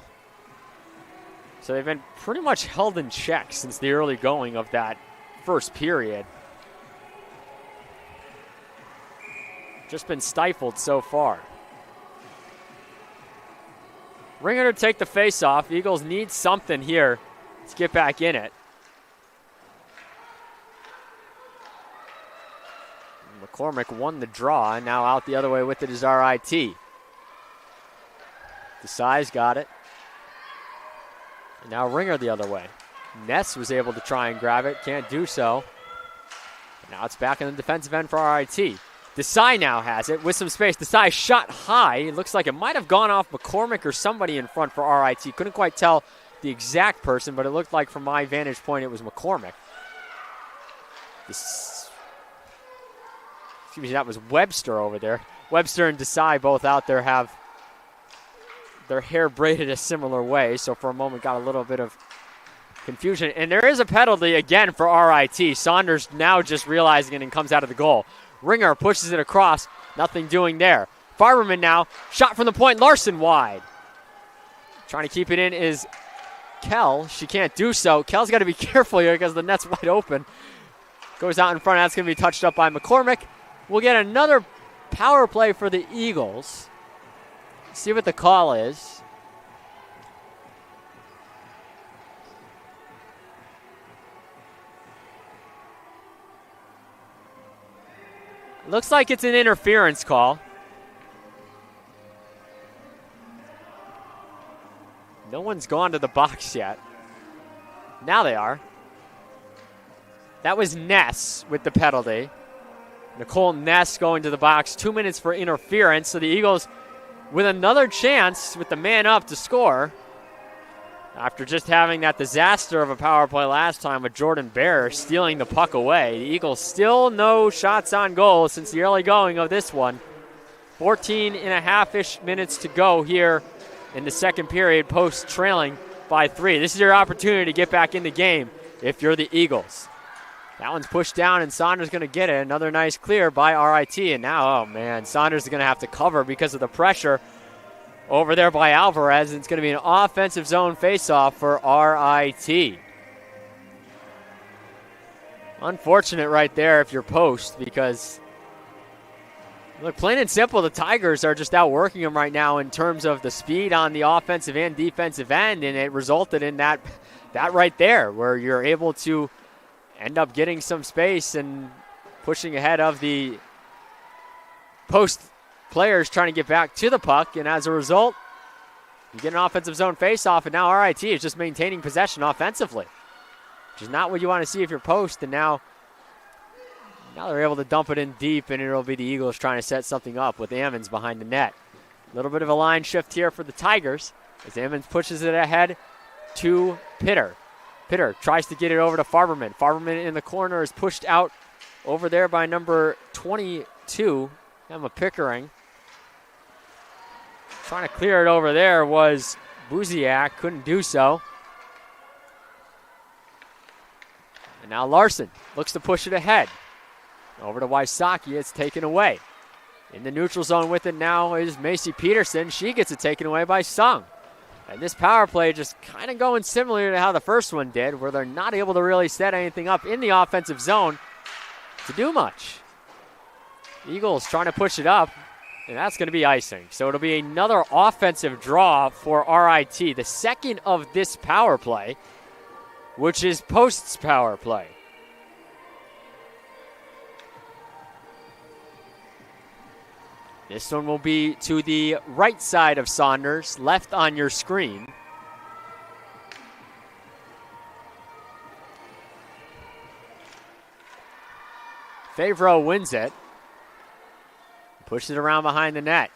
So they've been pretty much held in check since the early going of that first period. Just been stifled so far. Ringer to take the face-off. Eagles need something here to get back in it. McCormick won the draw, and now out the other way with it is RIT. Desai's got it. And now Ringer the other way. Ness was able to try and grab it, can't do so. Now it's back in the defensive end for RIT. Desai now has it with some space. Desai shot high. It looks like it might have gone off McCormick or somebody in front for RIT. Couldn't quite tell the exact person, but it looked like from my vantage point it was McCormick. That was Webster over there. Webster and Desai both out there have their hair braided a similar way, so for a moment got a little bit of confusion. And there is a penalty again for RIT. Saunders now just realizing it and comes out of the goal. Ringer pushes it across. Nothing doing there. Farberman now. Shot from the point. Larson wide. Trying to keep it in is Kell. She can't do so. Kell's got to be careful here because the net's wide open. Goes out in front. That's going to be touched up by McCormick. We'll get another power play for the Eagles. See what the call is. Looks like it's an interference call. No one's gone to the box yet. Now they are. That was Ness with the penalty. Nicole Ness going to the box. 2 minutes for interference. So the Eagles with another chance with the man up to score. After just having that disaster of a power play last time with Jordan Bear stealing the puck away. The Eagles still no shots on goal since the early going of this one. 14 and a half-ish minutes to go here in the second period, Post trailing by 3. This is your opportunity to get back in the game if you're the Eagles. That one's pushed down, and Saunders going to get it. Another nice clear by RIT. And now, oh man, Saunders is going to have to cover because of the pressure over there by Alvarez. And it's going to be an offensive zone faceoff for RIT. Unfortunate right there if you're post, because, look, plain and simple, the Tigers are just outworking them right now in terms of the speed on the offensive and defensive end. And it resulted in that right there where you're able to end up getting some space and pushing ahead of the post players trying to get back to the puck. And as a result, you get an offensive zone faceoff, and now RIT is just maintaining possession offensively, which is not what you want to see if you're post. And now they're able to dump it in deep, and it'll be the Eagles trying to set something up with Ammons behind the net. A little bit of a line shift here for the Tigers as Ammons pushes it ahead to Pitter. Pitter tries to get it over to Farberman. Farberman in the corner is pushed out over there by number 22, Emma Pickering. Trying to clear it over there was Buziak, couldn't do so. And now Larson looks to push it ahead. Over to Wysocki, it's taken away. In the neutral zone with it now is Macy Peterson. She gets it taken away by Sung. And this power play just kind of going similar to how the first one did, where they're not able to really set anything up in the offensive zone to do much. Eagles trying to push it up, and that's going to be icing. So it'll be another offensive draw for RIT, the second of this power play, which is Post's power play. This one will be to the right side of Saunders, left on your screen. Favreau wins it. Pushes it around behind the net.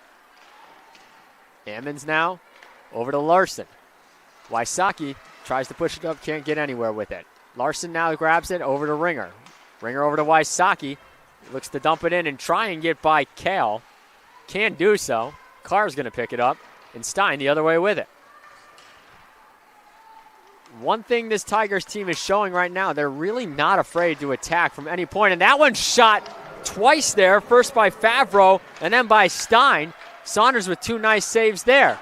Ammons now over to Larson. Wysocki tries to push it up, can't get anywhere with it. Larson now grabs it over to Ringer. Ringer over to Wysocki. Looks to dump it in and try and get by Kale. Can do so. Carr's going to pick it up, and Stein the other way with it. One thing this Tigers team is showing right now, they're really not afraid to attack from any point, and that one shot twice there, first by Favreau and then by Stein. Saunders with two nice saves there.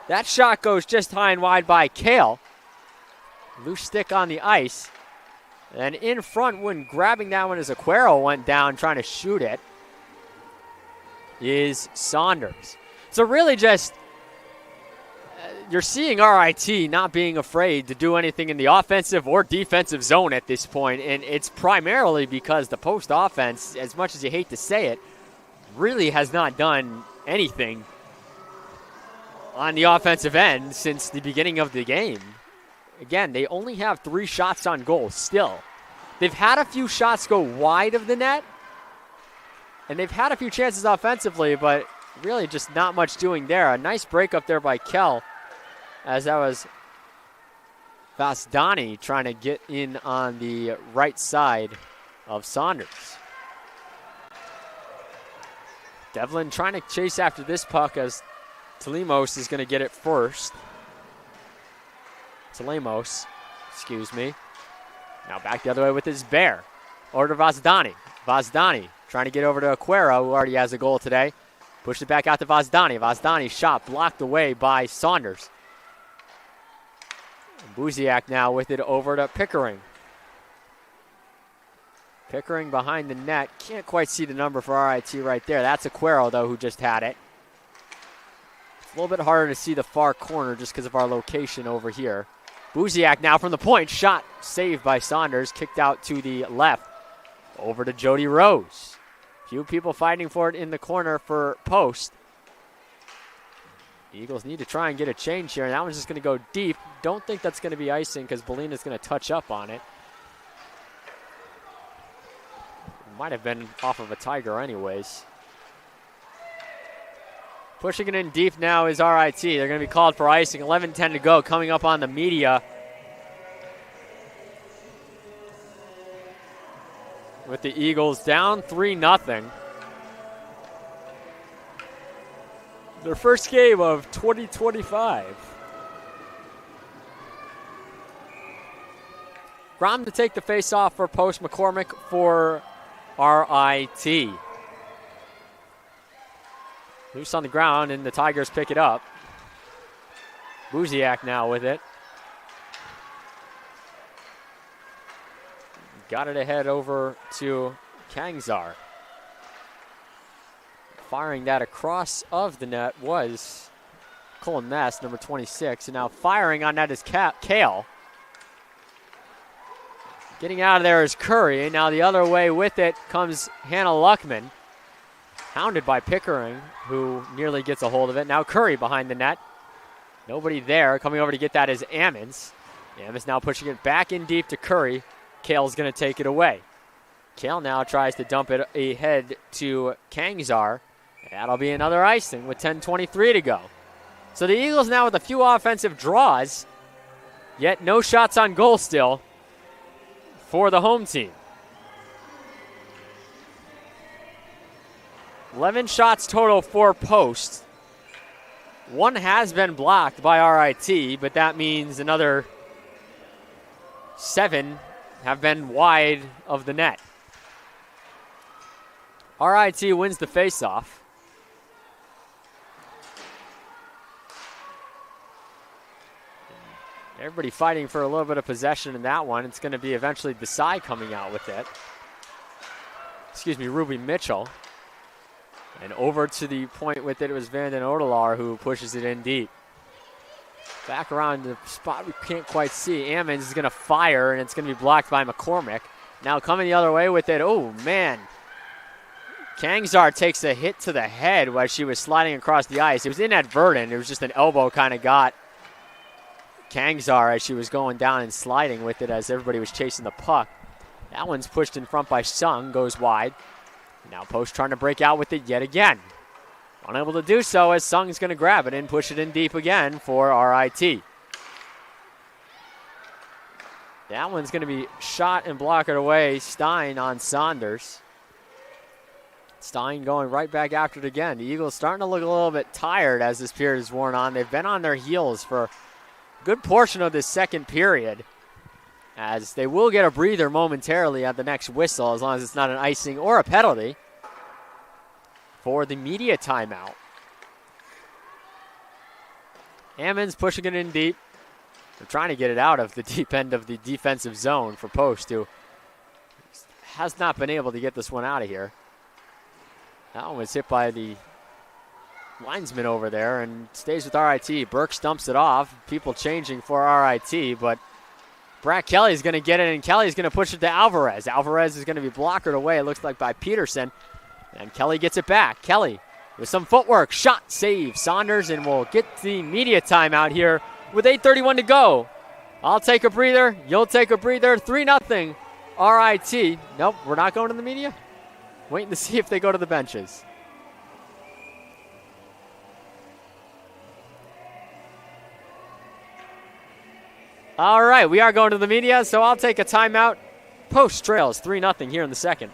That shot goes just high and wide by Kale. Loose stick on the ice. And in front, when grabbing that one as Aquero went down trying to shoot it, is Saunders. So really just, you're seeing RIT not being afraid to do anything in the offensive or defensive zone at this point, and it's primarily because the post offense, as much as you hate to say it, really has not done anything on the offensive end since the beginning of the game. Again, they only have 3 shots on goal still. They've had a few shots go wide of the net, and they've had a few chances offensively, but really just not much doing there. A nice break up there by Kell, as that was Vasdani trying to get in on the right side of Saunders. Devlin trying to chase after this puck as Telemos is going to get it first. Excuse me. Now back the other way with his Bear. Over to Vasdani. Vasdani trying to get over to Aquero, who already has a goal today. Push it back out to Vasdani. Vasdani's shot blocked away by Saunders. And Buziak now with it over to Pickering. Pickering behind the net. Can't quite see the number for RIT right there. That's Aquero, though, who just had it. It's a little bit harder to see the far corner just because of our location over here. Buziak now from the point. Shot saved by Saunders. Kicked out to the left. Over to Jody Rose. Few people fighting for it in the corner for post. The Eagles need to try and get a change here, and that one's just going to go deep. Don't think that's going to be icing because Belina's going to touch up on it. Might have been off of a Tiger anyways. Pushing it in deep now is RIT. They're going to be called for icing. 11:10 to go, coming up on the media. With the Eagles down 3-0. Their first game of 2025. Grom to take the face-off for Post, McCormick for RIT. Loose on the ground, and the Tigers pick it up. Buziak now with it. Got it ahead over to Kangzar. Firing that across of the net was Colin Ness, number 26. And now firing on that is Kale. Getting out of there is Curry. Now the other way with it comes Hannah Luckman. Hounded by Pickering, who nearly gets a hold of it. Now Curry behind the net. Nobody there. Coming over to get that is Ammons. Ammons now pushing it back in deep to Curry. Kale's going to take it away. Kale now tries to dump it ahead to Kangzar. That'll be another icing with 10:23 to go. So the Eagles now with a few offensive draws, yet no shots on goal still for the home team. 11 shots total for Post. One has been blocked by RIT, but that means another 7 have been wide of the net. RIT wins the faceoff. Everybody fighting for a little bit of possession in that one. It's going to be eventually Desai coming out with it. Excuse me, Ruby Mitchell. And over to the point with it was Vanden Odelar who pushes it in deep. Back around the spot we can't quite see. Ammons is going to fire, and it's going to be blocked by McCormick. Now coming the other way with it. Oh, man. Kangzar takes a hit to the head while she was sliding across the ice. It was inadvertent. It was just an elbow kind of got Kangzar as she was going down and sliding with it as everybody was chasing the puck. That one's pushed in front by Sung, goes wide. Now Post trying to break out with it yet again. Unable to do so as Sung's going to grab it and push it in deep again for RIT. That one's going to be shot and blocked away. Stein on Saunders. Stein going right back after it again. The Eagles starting to look a little bit tired as this period is worn on. They've been on their heels for good portion of this second period, as they will get a breather momentarily at the next whistle, as long as it's not an icing or a penalty, for the media timeout. Ammons pushing it in deep. They're trying to get it out of the deep end of the defensive zone for Post, who has not been able to get this one out of here. That one was hit by the linesman over there and stays with RIT. Burke stumps it off. People changing for RIT, but Brad Kelly's going to get it, and Kelly's going to push it to Alvarez. Alvarez is going to be blockered away, it looks like, by Peterson. And Kelly gets it back. Kelly with some footwork. Shot, save. Saunders, and we'll get the media timeout here with 8:31 to go. I'll take a breather. You'll take a breather. 3-0 RIT. Nope, we're not going to the media. Waiting to see if they go to the benches. All right, we are going to the media, so I'll take a timeout. Post trails 3-0 here in the second.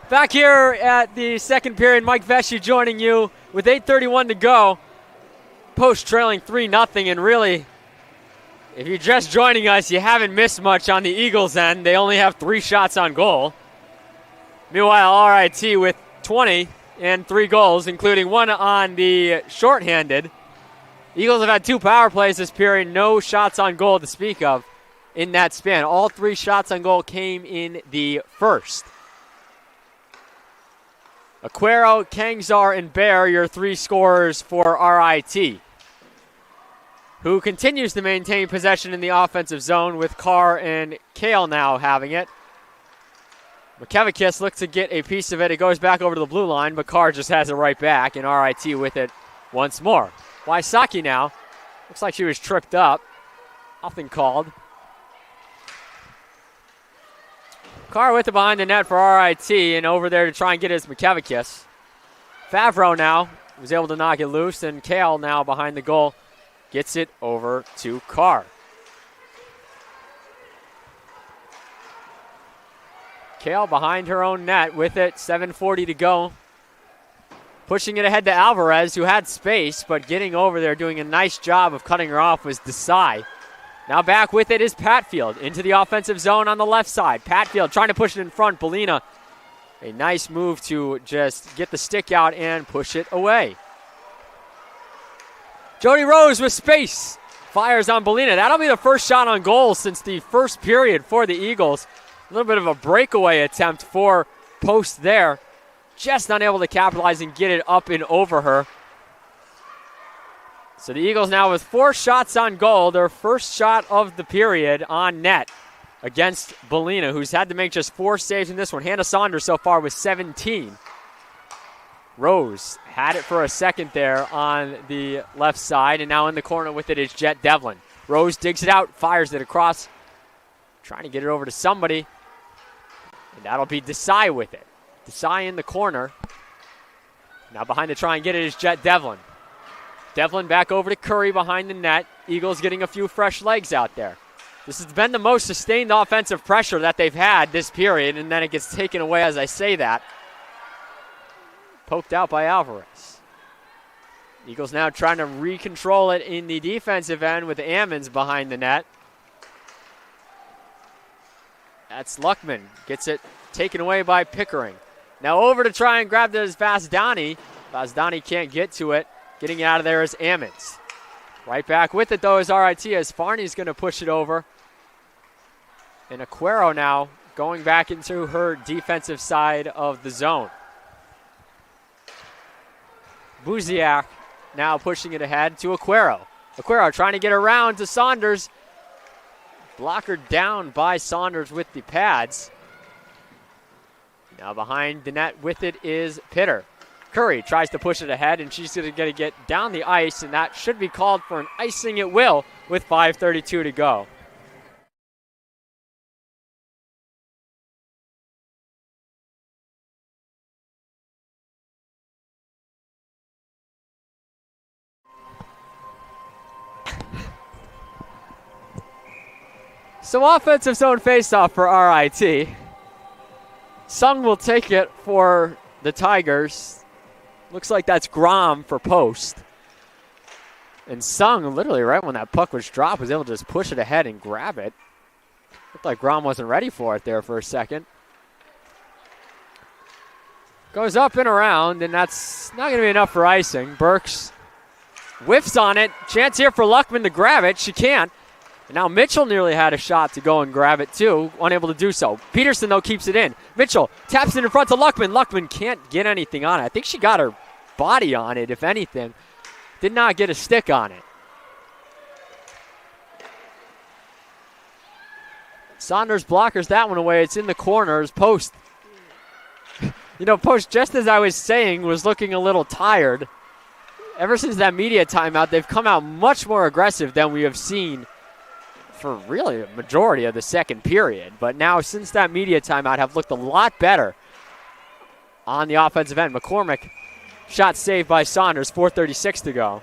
Back here at the second period, Mike Vesey joining you with 8:31 to go. Post trailing 3-0, and really, if you're just joining us, you haven't missed much on the Eagles' end. They only have 3 shots on goal. Meanwhile, RIT with 20 and 3 goals, including one on the shorthanded. Eagles have had 2 power plays this period, no shots on goal to speak of. in that span. All 3 shots on goal came in the first. Aquero, Kangzar, and Bear, your 3 scorers for RIT, who continues to maintain possession in the offensive zone with Carr and Kale now having it. McKevichus looks to get a piece of it. It goes back over to the blue line, but Carr just has it right back, and RIT with it once more. Wysocki now. Looks like she was tripped up. Nothing called. Carr with it behind the net for RIT, and over there to try and get his McKevichus. Favreau now was able to knock it loose, and Kale now behind the goal gets it over to Carr. Kale behind her own net with it, 7:40 to go. Pushing it ahead to Alvarez, who had space, but getting over there, doing a nice job of cutting her off was Desai. Now back with it is Patfield into the offensive zone on the left side. Patfield trying to push it in front. Bellina, a nice move to just get the stick out and push it away. Jody Rose with space. Fires on Bellina. That'll be the first shot on goal since the first period for the Eagles. A little bit of a breakaway attempt for Post there. Just not able to capitalize and get it up and over her. So the Eagles now with 4 shots on goal, their first shot of the period on net against Bellina, who's had to make just 4 saves in this one. Hannah Saunders so far with 17. Rose had it for a second there on the left side, and now in the corner with it is Jet Devlin. Rose digs it out, fires it across, trying to get it over to somebody, and that'll be Desai with it. Desai in the corner. Now behind to try and get it is Jet Devlin. Devlin back over to Curry behind the net. Eagles getting a few fresh legs out there. This has been the most sustained offensive pressure that they've had this period, and then it gets taken away as I say that. Poked out by Alvarez. Eagles now trying to recontrol it in the defensive end with Ammons behind the net. That's Luckman. Gets it taken away by Pickering. Now over to try and grab this Vazdani. Vazdani can't get to it. Getting it out of there is Ammons. Right back with it, though, is RIT as Farney's going to push it over. And Aquero now going back into her defensive side of the zone. Buziak now pushing it ahead to Aquero. Aquero trying to get around to Saunders. Blocker down by Saunders with the pads. Now behind the net with it is Pitter. Curry tries to push it ahead, and she's going to get down the ice, and that should be called for an icing it will with 5:32 to go. So offensive zone faceoff for RIT. Sung will take it for the Tigers. Looks like that's Grom for Post. And Sung, literally right when that puck was dropped, was able to just push it ahead and grab it. Looked like Grom wasn't ready for it there for a second. Goes up and around, and that's not going to be enough for icing. Burks whiffs on it. Chance here for Luckman to grab it. She can't. And now Mitchell nearly had a shot to go and grab it too, unable to do so. Peterson, though, keeps it in. Mitchell taps it in front to Luckman. Luckman can't get anything on it. I think she got her body on it, if anything. Did not get a stick on it. Saunders blockers that one away. It's in the corners. Post. You know, Post, just as I was saying, was looking a little tired. Ever since that media timeout, they've come out much more aggressive than we have seen for really a majority of the second period. But now, since that media timeout, have looked a lot better on the offensive end. McCormick, shot saved by Saunders, 4:36 to go.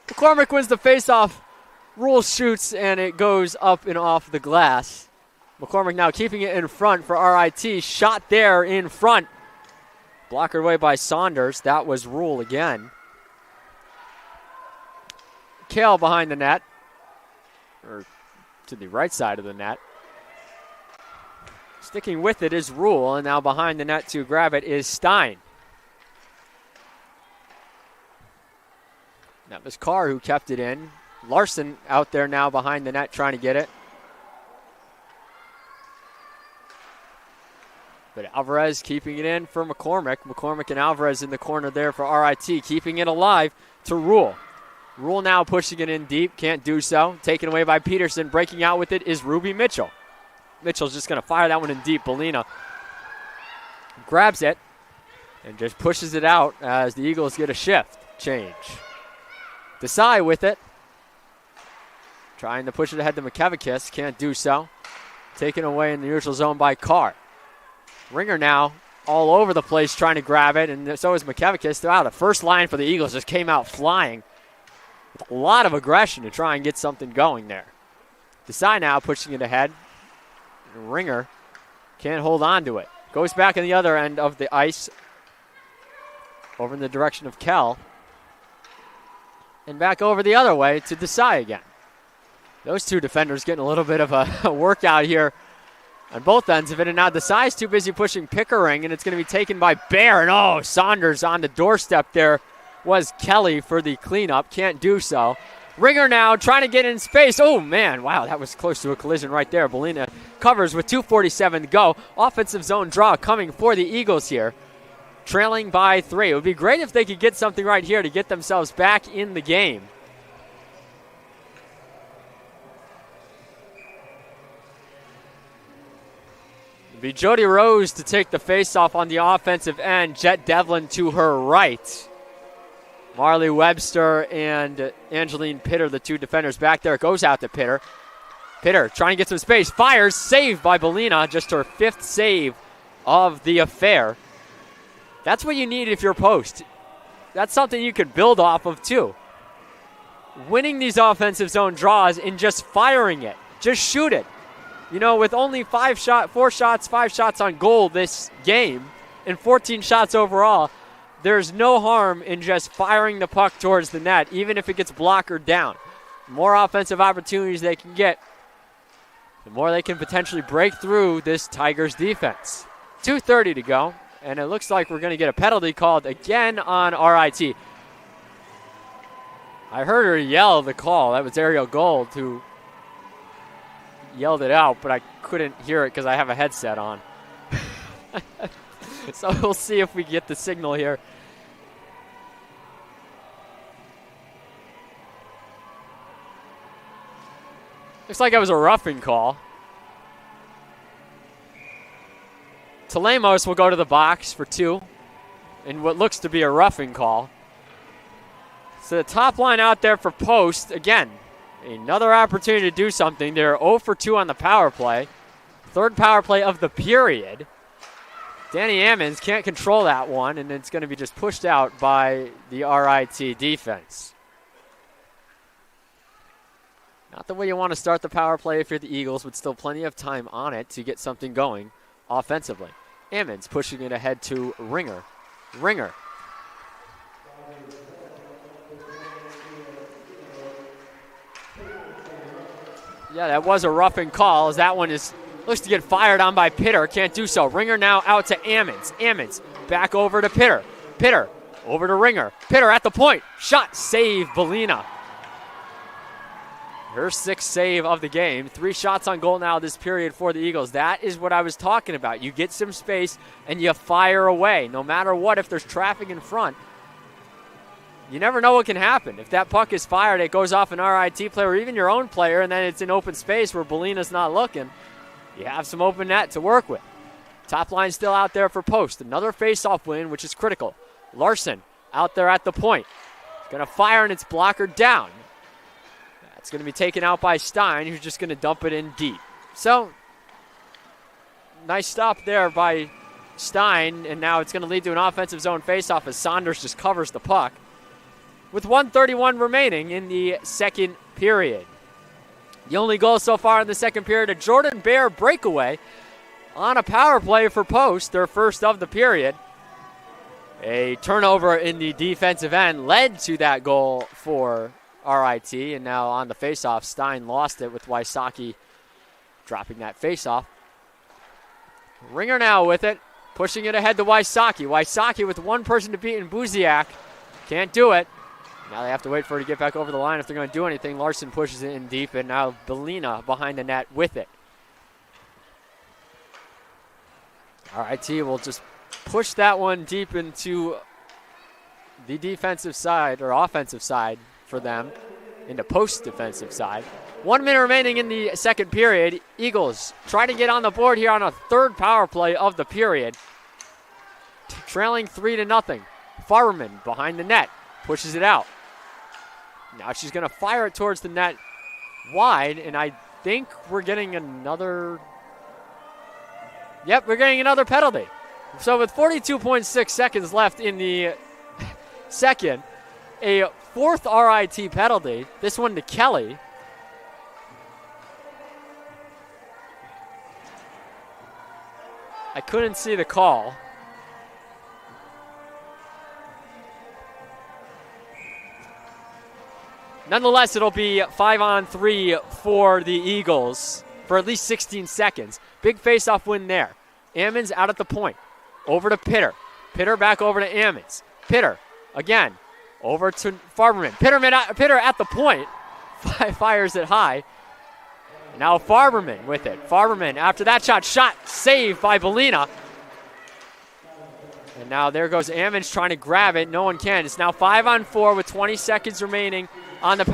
McCormick wins the faceoff. Rule shoots, and it goes up and off the glass. McCormick now keeping it in front for RIT. Shot there in front. Blocked away by Saunders. That was Rule again. Kale behind the net. Or to the right side of the net. Sticking with it is Rule, and now behind the net to grab it is Stein. That was Carr who kept it in. Larson out there now behind the net trying to get it. But Alvarez keeping it in for McCormick. McCormick and Alvarez in the corner there for RIT, keeping it alive to Rule. Rule now pushing it in deep, can't do so. Taken away by Peterson. Breaking out with it is Ruby Mitchell. Mitchell's just going to fire that one in deep. Bolina grabs it and just pushes it out as the Eagles get a shift change. Desai with it. Trying to push it ahead to McKevikis. Can't do so. Taken away in the neutral zone by Carr. Ringer now all over the place trying to grab it, and so is McKevikis. Wow, the first line for the Eagles just came out flying with a lot of aggression to try and get something going there. Desai now pushing it ahead. Ringer can't hold on to it. Goes back on the other end of the ice over in the direction of Kell. And back over the other way to Desai again. Those two defenders getting a little bit of a workout here on both ends of it. And now Desai's too busy pushing Pickering, and it's going to be taken by Bear. And oh, Saunders on the doorstep there was Kelly for the cleanup. Can't do so. Ringer now trying to get in space. Oh, man. Wow, that was close to a collision right there. Bolina covers with 2:47 to go. Offensive zone draw coming for the Eagles here. Trailing by 3. It would be great if they could get something right here to get themselves back in the game. It'd be Jody Rose to take the faceoff on the offensive end. Jet Devlin to her right. Marley Webster and Angeline Pitter, the two defenders back there. It goes out to Pitter. Pitter trying to get some space. Fires. Saved by Bolina. Just her 5th save of the affair. That's what you need if you're post. That's something you could build off of too. Winning these offensive zone draws and just firing it. Just shoot it. You know, with only 5 shots on goal this game and 14 shots overall, there's no harm in just firing the puck towards the net, even if it gets blockered down. The more offensive opportunities they can get, the more they can potentially break through this Tigers defense. 2:30 to go, and it looks like we're going to get a penalty called again on RIT. I heard her yell the call. That was Ariel Gold who yelled it out, but I couldn't hear it because I have a headset on. So we'll see if we get the signal here. Looks like it was a roughing call. Telemos will go to the box for 2 in what looks to be a roughing call. So the top line out there for post. Again, another opportunity to do something. They're 0 for 2 on the power play. 3rd power play of the period. Danny Ammons can't control that one, and it's going to be just pushed out by the RIT defense. Not the way you want to start the power play if you're the Eagles, but still plenty of time on it to get something going offensively. Ammons pushing it ahead to Ringer. Ringer. Yeah, that was a roughing call, as that one looks to get fired on by Pitter. Can't do so. Ringer now out to Ammons. Ammons back over to Pitter. Pitter over to Ringer. Pitter at the point. Shot. Save Bolina. Her 6th save of the game. 3 shots on goal now this period for the Eagles. That is what I was talking about. You get some space and you fire away. No matter what, if there's traffic in front, you never know what can happen. If that puck is fired, it goes off an RIT player or even your own player, and then it's in open space where Bolina's not looking. You have some open net to work with. Top line still out there for post. Another face-off win, which is critical. Larson out there at the point. He's going to fire, and it's blockered down. That's going to be taken out by Stein, who's just going to dump it in deep. So, nice stop there by Stein, and now it's going to lead to an offensive zone face-off as Saunders just covers the puck. With 1:31 remaining in the second period. The only goal so far in the second period, a Jordan Bear breakaway on a power play for post, their first of the period. A turnover in the defensive end led to that goal for RIT, and now on the faceoff, Stein lost it with Wysocki dropping that faceoff. Ringer now with it, pushing it ahead to Wysocki. Wysocki with one person to beat in Buziak. Can't do it. Now they have to wait for it to get back over the line if they're going to do anything. Larson pushes it in deep, and now Belina behind the net with it. RIT will just push that one deep into the defensive side or offensive side for them, into post defensive side. 1 minute remaining in the second period. Eagles try to get on the board here on a third power play of the period. Trailing 3-0. Farberman behind the net, pushes it out. Now she's going to fire it towards the net wide, and I think we're getting another. Yep, we're getting another penalty. So with 42.6 seconds left in the second, a fourth RIT penalty, this one to Kelly. I couldn't see the call. Nonetheless, it'll be 5-on-3 for the Eagles for at least 16 seconds. Big face-off win there. Ammons out at the point. Over to Pitter. Pitter back over to Ammons. Pitter again. Over to Farberman. Pitter at the point. Fires it high. Now Farberman with it. Farberman after that shot saved by Belina. And now there goes Ammons trying to grab it. No one can. It's now 5-on-4 with 20 seconds remaining on the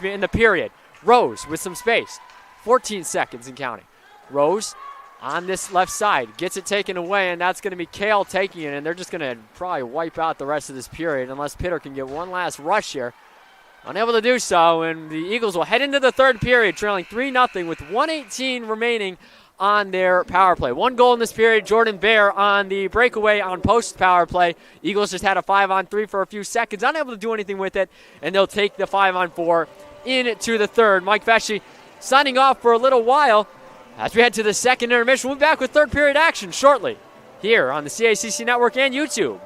in the period. Rose with some space. 14 seconds and counting. Rose on this left side gets it taken away, and that's going to be Kale taking it, and they're just going to probably wipe out the rest of this period unless Pitter can get one last rush here. Unable to do so, and the Eagles will head into the third period trailing 3-0 with 1:18 remaining on their power play. One goal in this period, Jordan Bear on the breakaway on post power play. Eagles just had a 5-on-3 for a few seconds, unable to do anything with it, and they'll take the 5-on-4 into the third. Mike Vesci signing off for a little while as we head to the second intermission. We'll be back with third period action shortly here on the CACC Network and YouTube.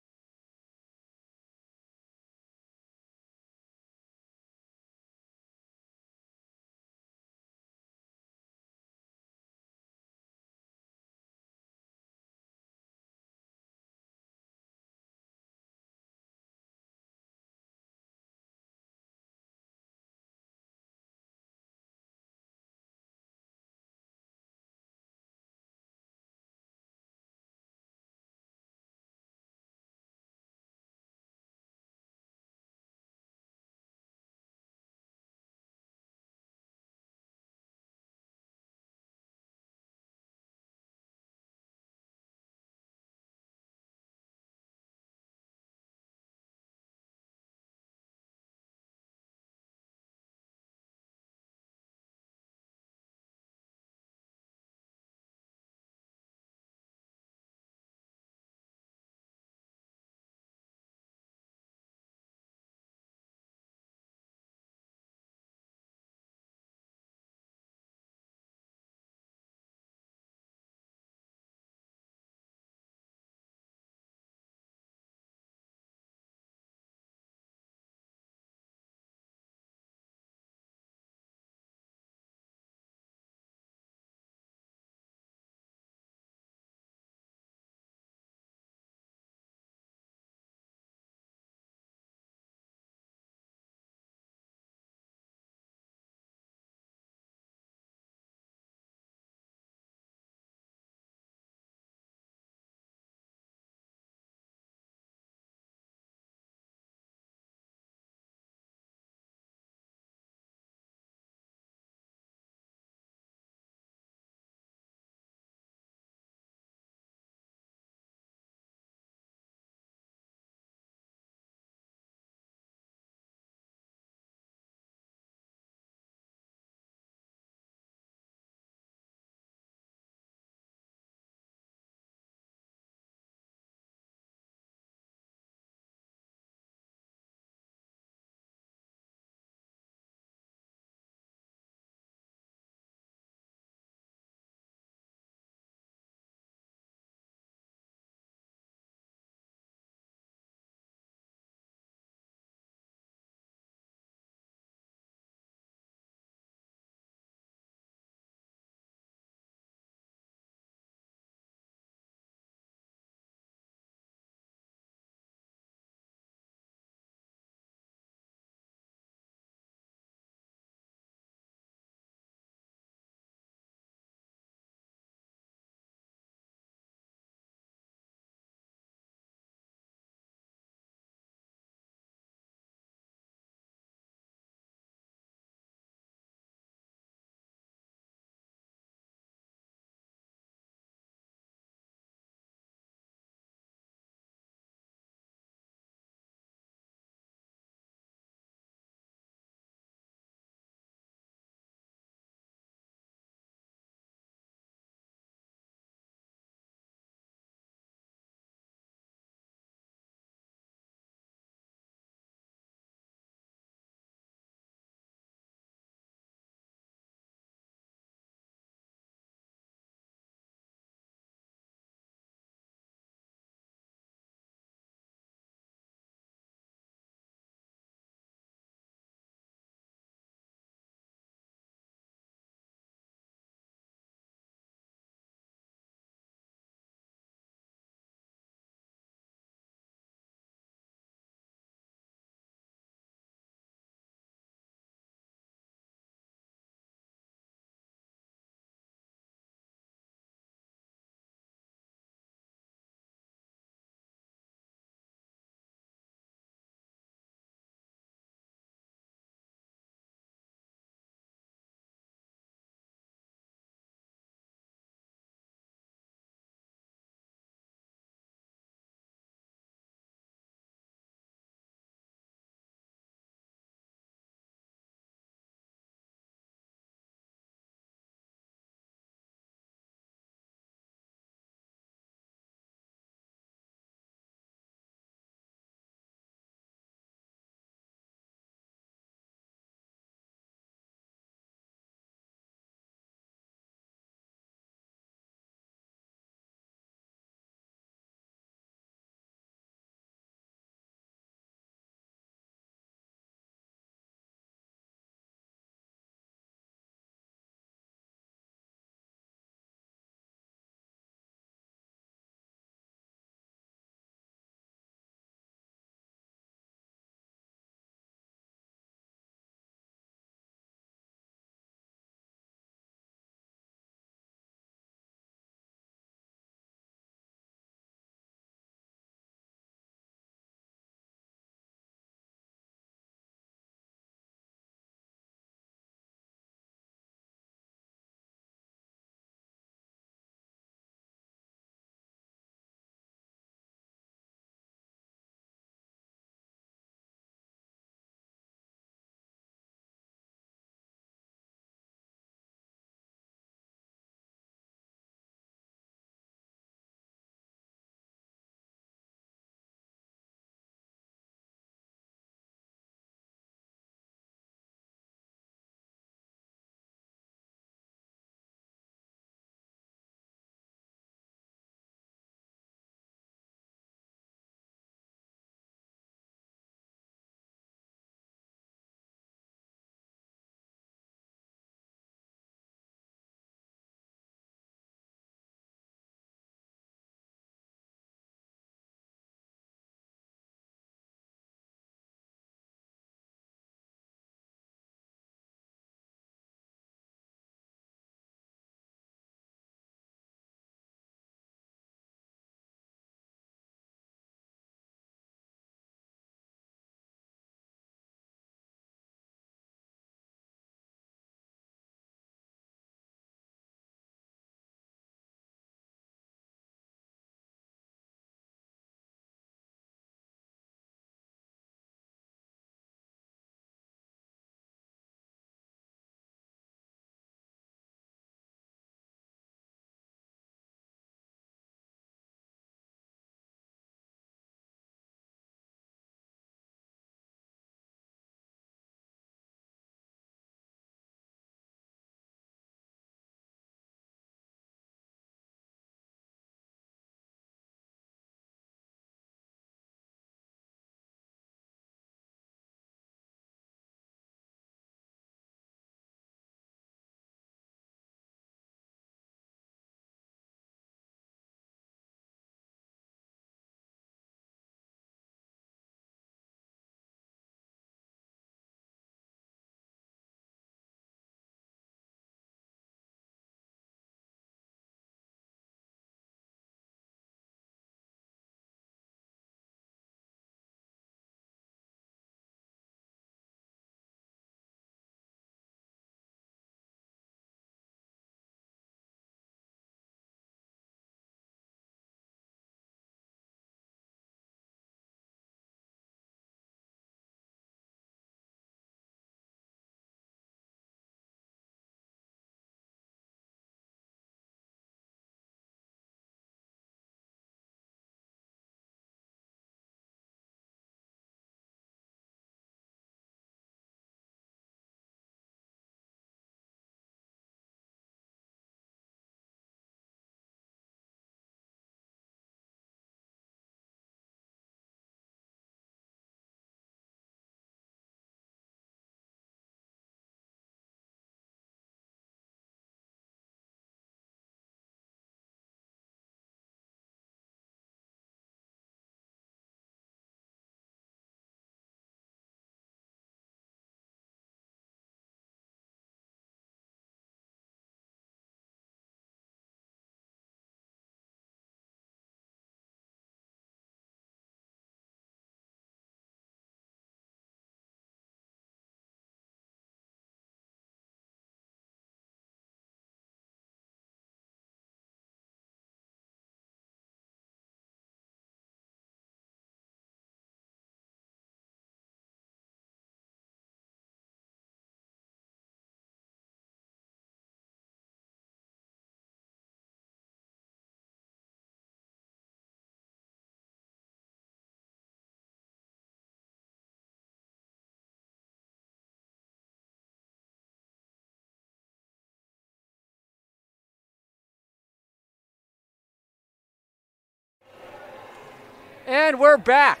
And we're back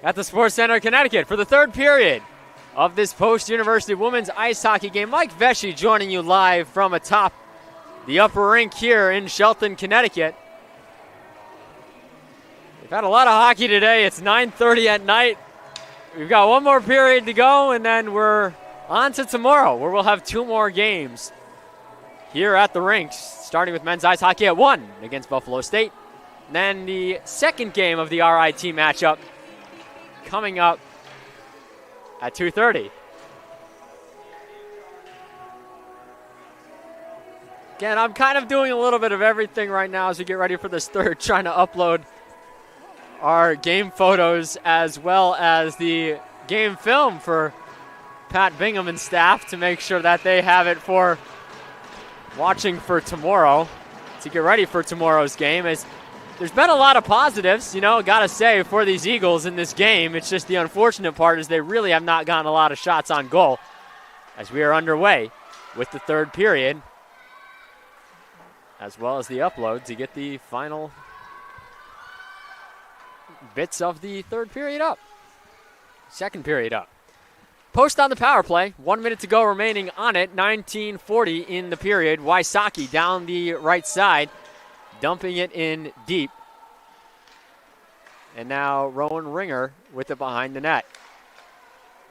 at the Sports Center, Connecticut for the third period of this post-university women's ice hockey game. Mike Vesey joining you live from atop the upper rink here in Shelton, Connecticut. We've had a lot of hockey today. It's 9:30 at night. We've got one more period to go, and then we're on to tomorrow, where we'll have two more games here at the rinks, starting with men's ice hockey at 1 against Buffalo State. And then the second game of the RIT matchup coming up at 2:30. Again, I'm kind of doing a little bit of everything right now as we get ready for this third, trying to upload our game photos as well as the game film for Pat Bingham and staff to make sure that they have it for watching for tomorrow, to get ready for tomorrow's game. As there's been a lot of positives, gotta say, for these Eagles in this game. It's just the unfortunate part is they really have not gotten a lot of shots on goal as we are underway with the third period, as well as the upload to get the final bits of the third period up. Second period up. Post on the power play. 1 minute to go remaining on it. 19:40 in the period. Wysocki down the right side, dumping it in deep. And now Rowan Ringer with it behind the net.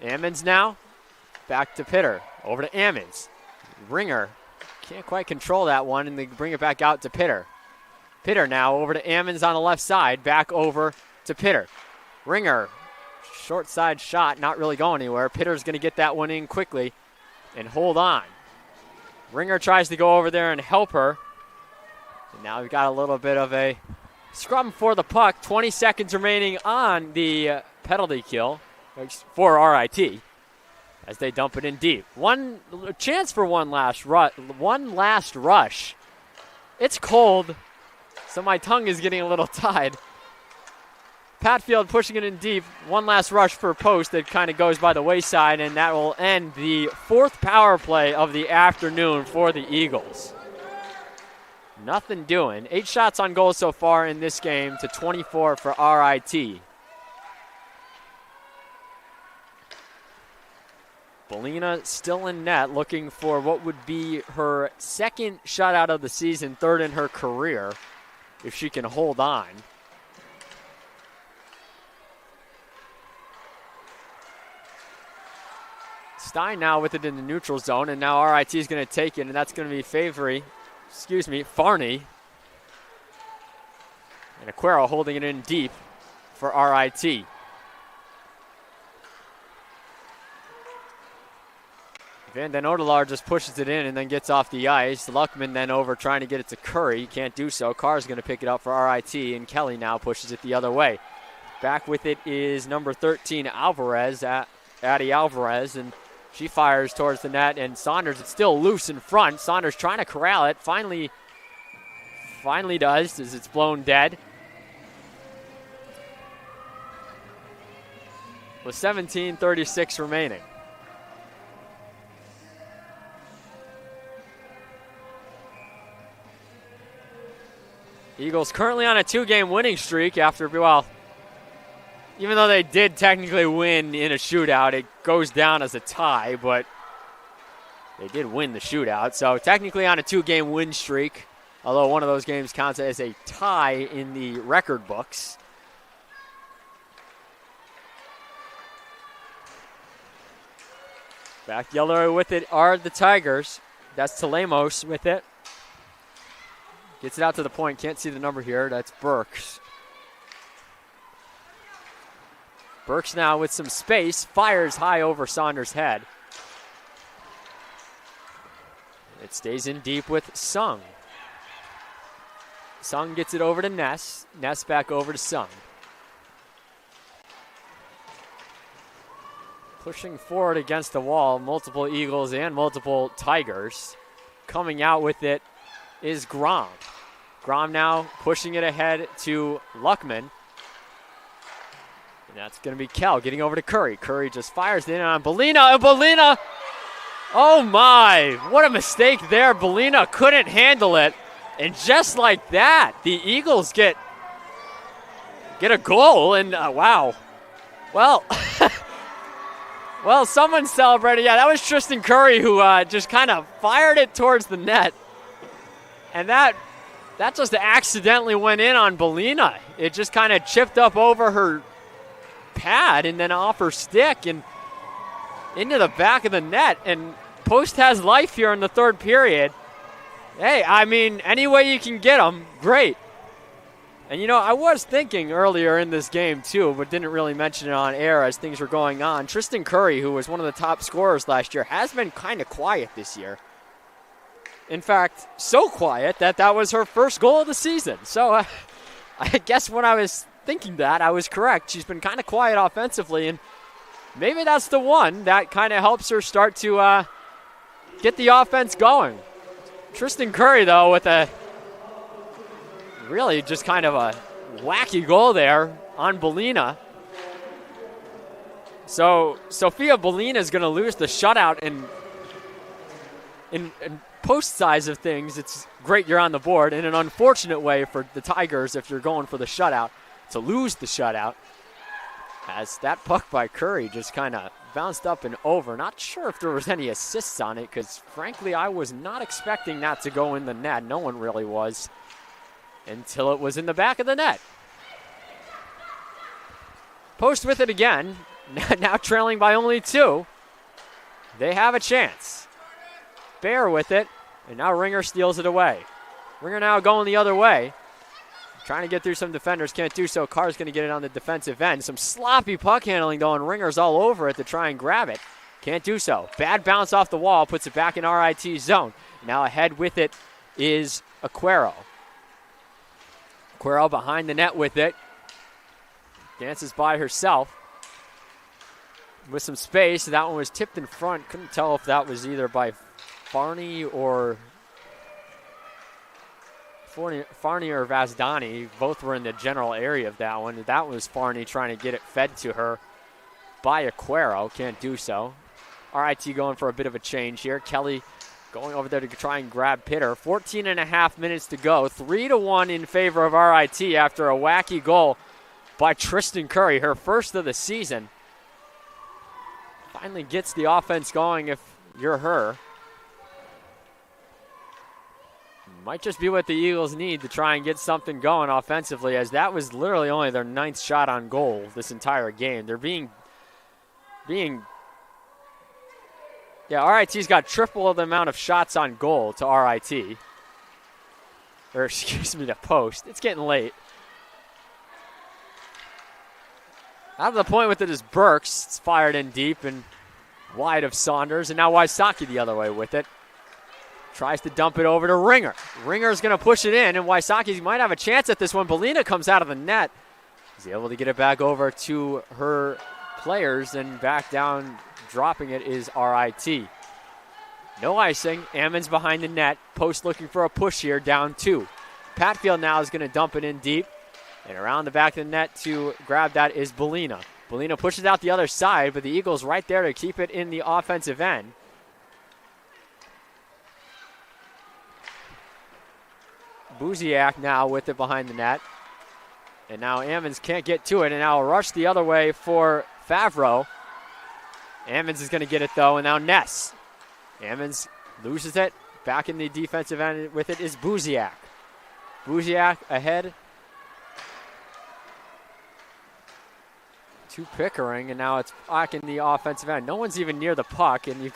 Ammons now back to Pitter. Over to Ammons. Ringer can't quite control that one, and they bring it back out to Pitter. Pitter now over to Ammons on the left side. Back over to Pitter. Ringer, short side shot, not really going anywhere. Pitter's going to get that one in quickly and hold on. Ringer tries to go over there and help her. And now we've got a little bit of a scrum for the puck. 20 seconds remaining on the penalty kill for RIT as they dump it in deep. One chance for one last rush. It's cold, so my tongue is getting a little tied. Patfield pushing it in deep. One last rush for post that kind of goes by the wayside, and that will end the fourth power play of the afternoon for the Eagles. Nothing doing. 8 shots on goal so far in this game to 24 for RIT. Belina still in net, looking for what would be her second shutout of the season, third in her career, if she can hold on. Stein now with it in the neutral zone, and now RIT is going to take it, and that's going to be Farney. And Aquero holding it in deep for RIT. Van Den Odelaar just pushes it in and then gets off the ice. Luckman then over trying to get it to Curry. Can't do so. Carr's going to pick it up for RIT, and Kelly now pushes it the other way. Back with it is number 13, Alvarez, Addie Alvarez, and she fires towards the net, and Saunders is still loose in front. Saunders trying to corral it. Finally does, as it's blown dead. With 17:36 remaining. Eagles currently on a 2-game winning streak after, even though they did technically win in a shootout, it goes down as a tie, but they did win the shootout. So technically on a 2-game win streak, although one of those games counts as a tie in the record books. Back yellow with it are the Tigers. That's Telemos with it. Gets it out to the point. Can't see the number here. That's Burks. Burks now with some space. Fires high over Saunders' head. It stays in deep with Sung. Sung gets it over to Ness. Ness back over to Sung. Pushing forward against the wall. Multiple Eagles and multiple Tigers. Coming out with it is Grom. Grom now pushing it ahead to Luckman. And that's going to be Kell getting over to Curry. Curry just fires it in on Belina. And Belina, oh my, what a mistake there. Belina couldn't handle it. And just like that, the Eagles get get a goal, and wow. Well, well, someone celebrated. Yeah, that was Tristan Curry who just kind of fired it towards the net. And that just accidentally went in on Belina. It just kind of chipped up over her pad and then off her stick and into the back of the net. And Post has life here in the third period. Hey, I mean, any way you can get them, great. And, you know, I was thinking earlier in this game, too, but didn't really mention it on air as things were going on. Tristan Curry, who was one of the top scorers last year, has been kind of quiet this year. In fact, so quiet that was her first goal of the season. So I guess when I was thinking that, I was correct. She's been kind of quiet offensively, and maybe that's the one that kind of helps her start to get the offense going. Tristan Curry, though, with a really just kind of a wacky goal there on Belina. So Sophia Belina is going to lose the shutout, and in Post size of things, it's great you're on the board. In an unfortunate way for the Tigers, if you're going for the shutout, to lose the shutout, as that puck by Curry just kind of bounced up and over. Not sure if there was any assists on it, because frankly I was not expecting that to go in the net. No one really was, until it was in the back of the net. Post with it again, now trailing by only 2. They have a chance. Bear with it, and now Ringer steals it away. Ringer now going the other way. Trying to get through some defenders, can't do so. Carr's going to get it on the defensive end. Some sloppy puck handling though, and Ringer's all over it to try and grab it. Can't do so. Bad bounce off the wall, puts it back in RIT zone. Now ahead with it is Aquero. Aquero behind the net with it. Dances by herself with some space. That one was tipped in front. Couldn't tell if that was either by Farney or Vasdani. Both were in the general area of that one. That was Farney trying to get it fed to her by Aquero. Can't do so. RIT going for a bit of a change here. Kelly going over there to try and grab Pitter. 14 and a half minutes to go. 3-1 in favor of RIT after a wacky goal by Tristan Curry, her first of the season. Finally gets the offense going if you're her. Might just be what the Eagles need to try and get something going offensively, as that was literally only their 9th shot on goal this entire game. They're being RIT's got triple the amount of shots on goal to RIT. Or excuse me, to Post. It's getting late. Out of the point with it is Burks. It's fired in deep and wide of Saunders, and now Wysocki the other way with it. Tries to dump it over to Ringer. Ringer's going to push it in, and Wysocki might have a chance at this one. Belina comes out of the net. He's able to get it back over to her players, and back down, dropping it is RIT. No icing. Ammons behind the net. Post looking for a push here, down 2. Patfield now is going to dump it in deep, and around the back of the net to grab that is Belina. Belina pushes out the other side, but the Eagles right there to keep it in the offensive end. Buziak now with it behind the net. And now Ammons can't get to it, and now a rush the other way for Favreau. Ammons is going to get it, though, and now Ness. Ammons loses it. Back in the defensive end with it is Buziak. Buziak ahead to Pickering, and now it's back in the offensive end. No one's even near the puck, and you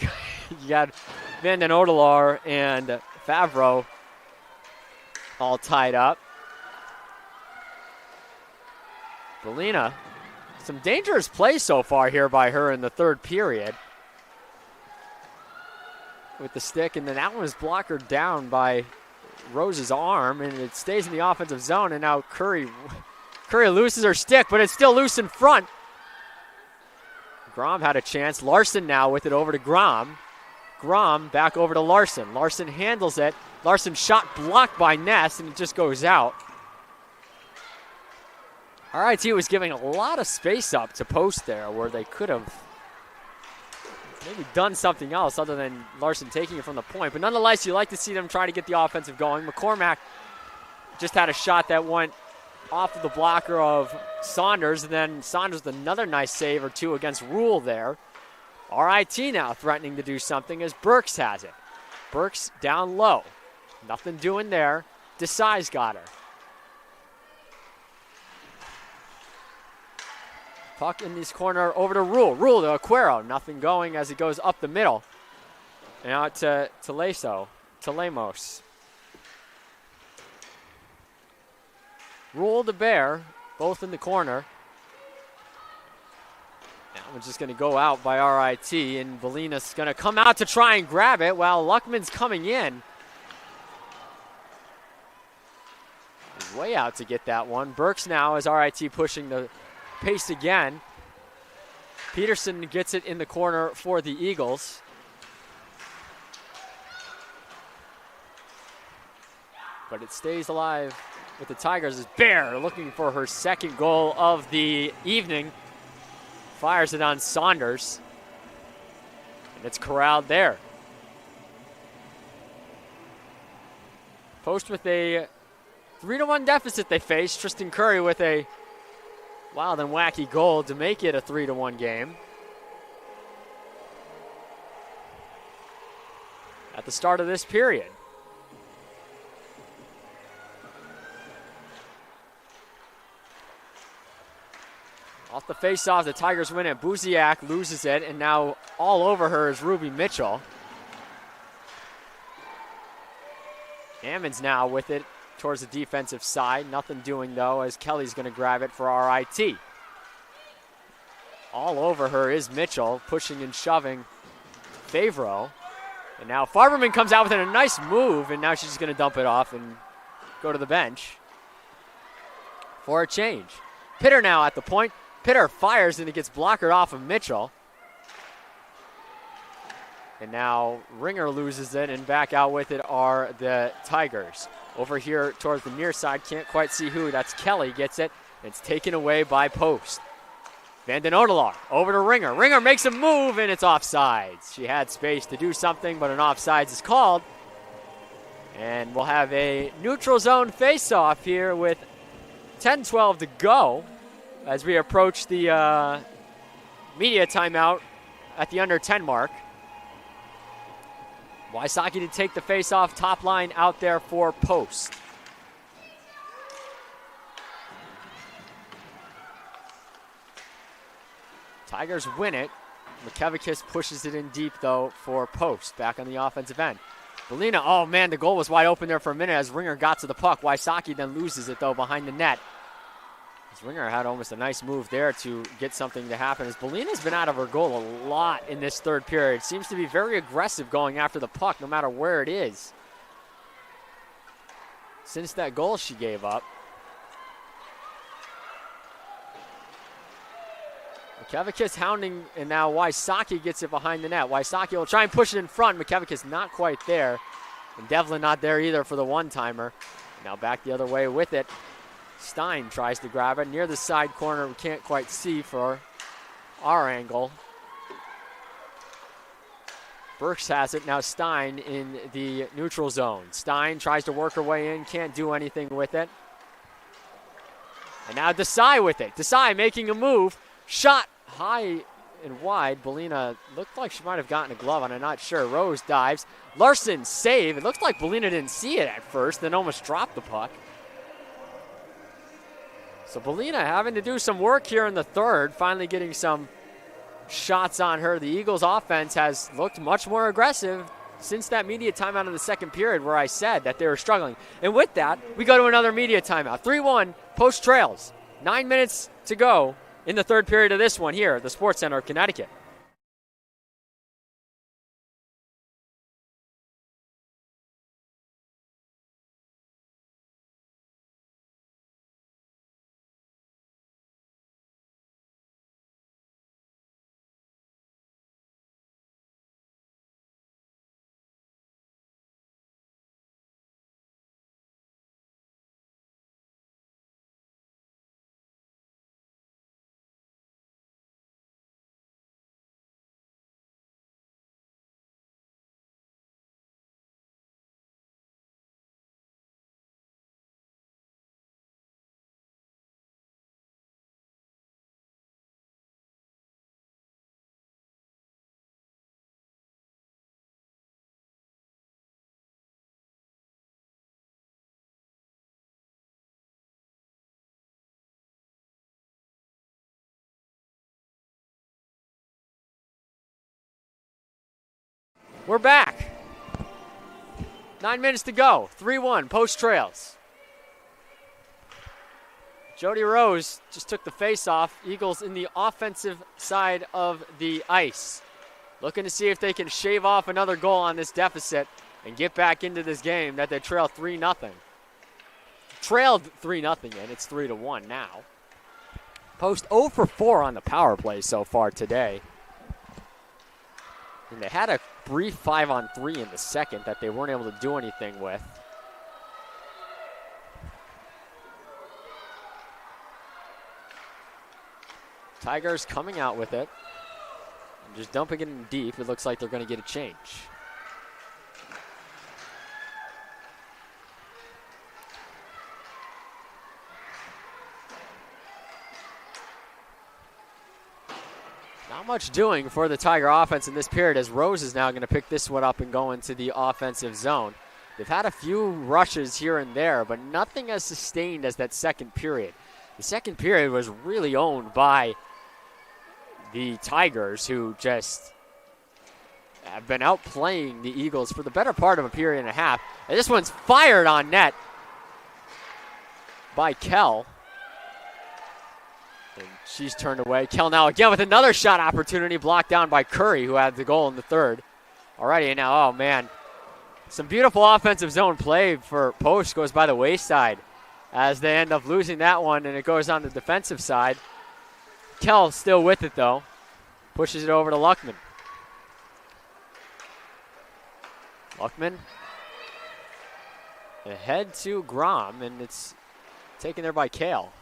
got Van den Odelaar and Favreau all tied up. Belina, some dangerous play so far here by her in the third period. With the stick, and then that one was blockered down by Rose's arm, and it stays in the offensive zone, and now Curry loses her stick, but it's still loose in front. Grom had a chance. Larson now with it over to Grom. Grom back over to Larson. Larson handles it. Larson shot blocked by Ness, and it just goes out. RIT was giving a lot of space up to Post there, where they could have maybe done something else other than Larson taking it from the point. But nonetheless, you like to see them try to get the offensive going. McCormack just had a shot that went off of the blocker of Saunders, and then Saunders with another nice save or two against Rule there. RIT now threatening to do something as Burks has it. Burks down low. Nothing doing there. Desai's got her. Puck in this corner over to Rule. Rule to Aquero. Nothing going as he goes up the middle. And out to Lemos. Rule to Bear, both in the corner. Now we're just going to go out by RIT, and Valina's going to come out to try and grab it while Luckman's coming in. He's way out to get that one. Burks now as RIT pushing the pace again. Peterson gets it in the corner for the Eagles. But it stays alive with the Tigers as Bear looking for her second goal of the evening. Fires it on Saunders. And it's corralled there. Post with a 3-1 deficit they face. Tristan Curry with a wild and wacky goal to make it a 3-1 game. At the start of this period. Off the face-off, the Tigers win it. Buziak loses it, and now all over her is Ruby Mitchell. Ammons now with it towards the defensive side. Nothing doing, though, as Kelly's going to grab it for RIT. All over her is Mitchell, pushing and shoving Favreau. And now Farberman comes out with a nice move, and now she's going to dump it off and go to the bench for a change. Pitter now at the point. Pitter fires, and it gets blockered off of Mitchell. And now Ringer loses it, and back out with it are the Tigers. Over here towards the near side, can't quite see who. That's Kelly, gets it. It's taken away by Post. Van den Odelaar over to Ringer. Ringer makes a move, and it's offsides. She had space to do something, but an offsides is called. And we'll have a neutral zone face-off here with 10-12 to go as we approach the media timeout at the under 10 mark. Wysocki to take the face-off, top line out there for Post. Tigers win it. McKevichus pushes it in deep, though, for Post, back on the offensive end. Belina, oh man, the goal was wide open there for a minute as Ringer got to the puck. Wysocki then loses it, though, behind the net. As Ringer had almost a nice move there to get something to happen. As Belina's been out of her goal a lot in this third period. Seems to be very aggressive going after the puck, no matter where it is. Since that goal she gave up. McKevichus hounding, and now Wysocki gets it behind the net. Wysocki will try and push it in front. McKevichus not quite there. And Devlin not there either for the one-timer. Now back the other way with it. Stein tries to grab it near the side corner. We can't quite see for our angle. Burks has it. Now Stein in the neutral zone. Stein tries to work her way in. Can't do anything with it. And now Desai with it. Desai making a move. Shot high and wide. Belina looked like she might have gotten a glove on it. Not sure. Rose dives. Larson save. It looks like Belina didn't see it at first. Then almost dropped the puck. So Belina having to do some work here in the third, finally getting some shots on her. The Eagles offense has looked much more aggressive since that media timeout in the second period where I said that they were struggling. And with that, we go to another media timeout. 3-1, Post trails. 9 minutes to go in the third period of this one here at the Sports Center of Connecticut. We're back. 9 minutes to go. 3-1, Post trails. Jody Rose just took the face off. Eagles in the offensive side of the ice. Looking to see if they can shave off another goal on this deficit and get back into this game that they trail 3-0. Trailed 3-0 and it's 3-1 now. Post 0 for 4 on the power play so far today. And they had a brief 5-on-3 in the second that they weren't able to do anything with. Tigers coming out with it. And just dumping it in deep. It looks like they're going to get a change. Not much doing for the Tiger offense in this period as Rose is now going to pick this one up and go into the offensive zone. They've had a few rushes here and there, but nothing as sustained as that second period. The second period was really owned by the Tigers, who just have been outplaying the Eagles for the better part of a period and a half. And this one's fired on net by Kell. And she's turned away. Kell now again with another shot opportunity blocked down by Curry, who had the goal in the third. Alrighty, now, oh man. Some beautiful offensive zone play for Post goes by the wayside as they end up losing that one, and it goes on the defensive side. Kell still with it, though. Pushes it over to Luckman. Luckman ahead to Grom, and it's taken there by Kale.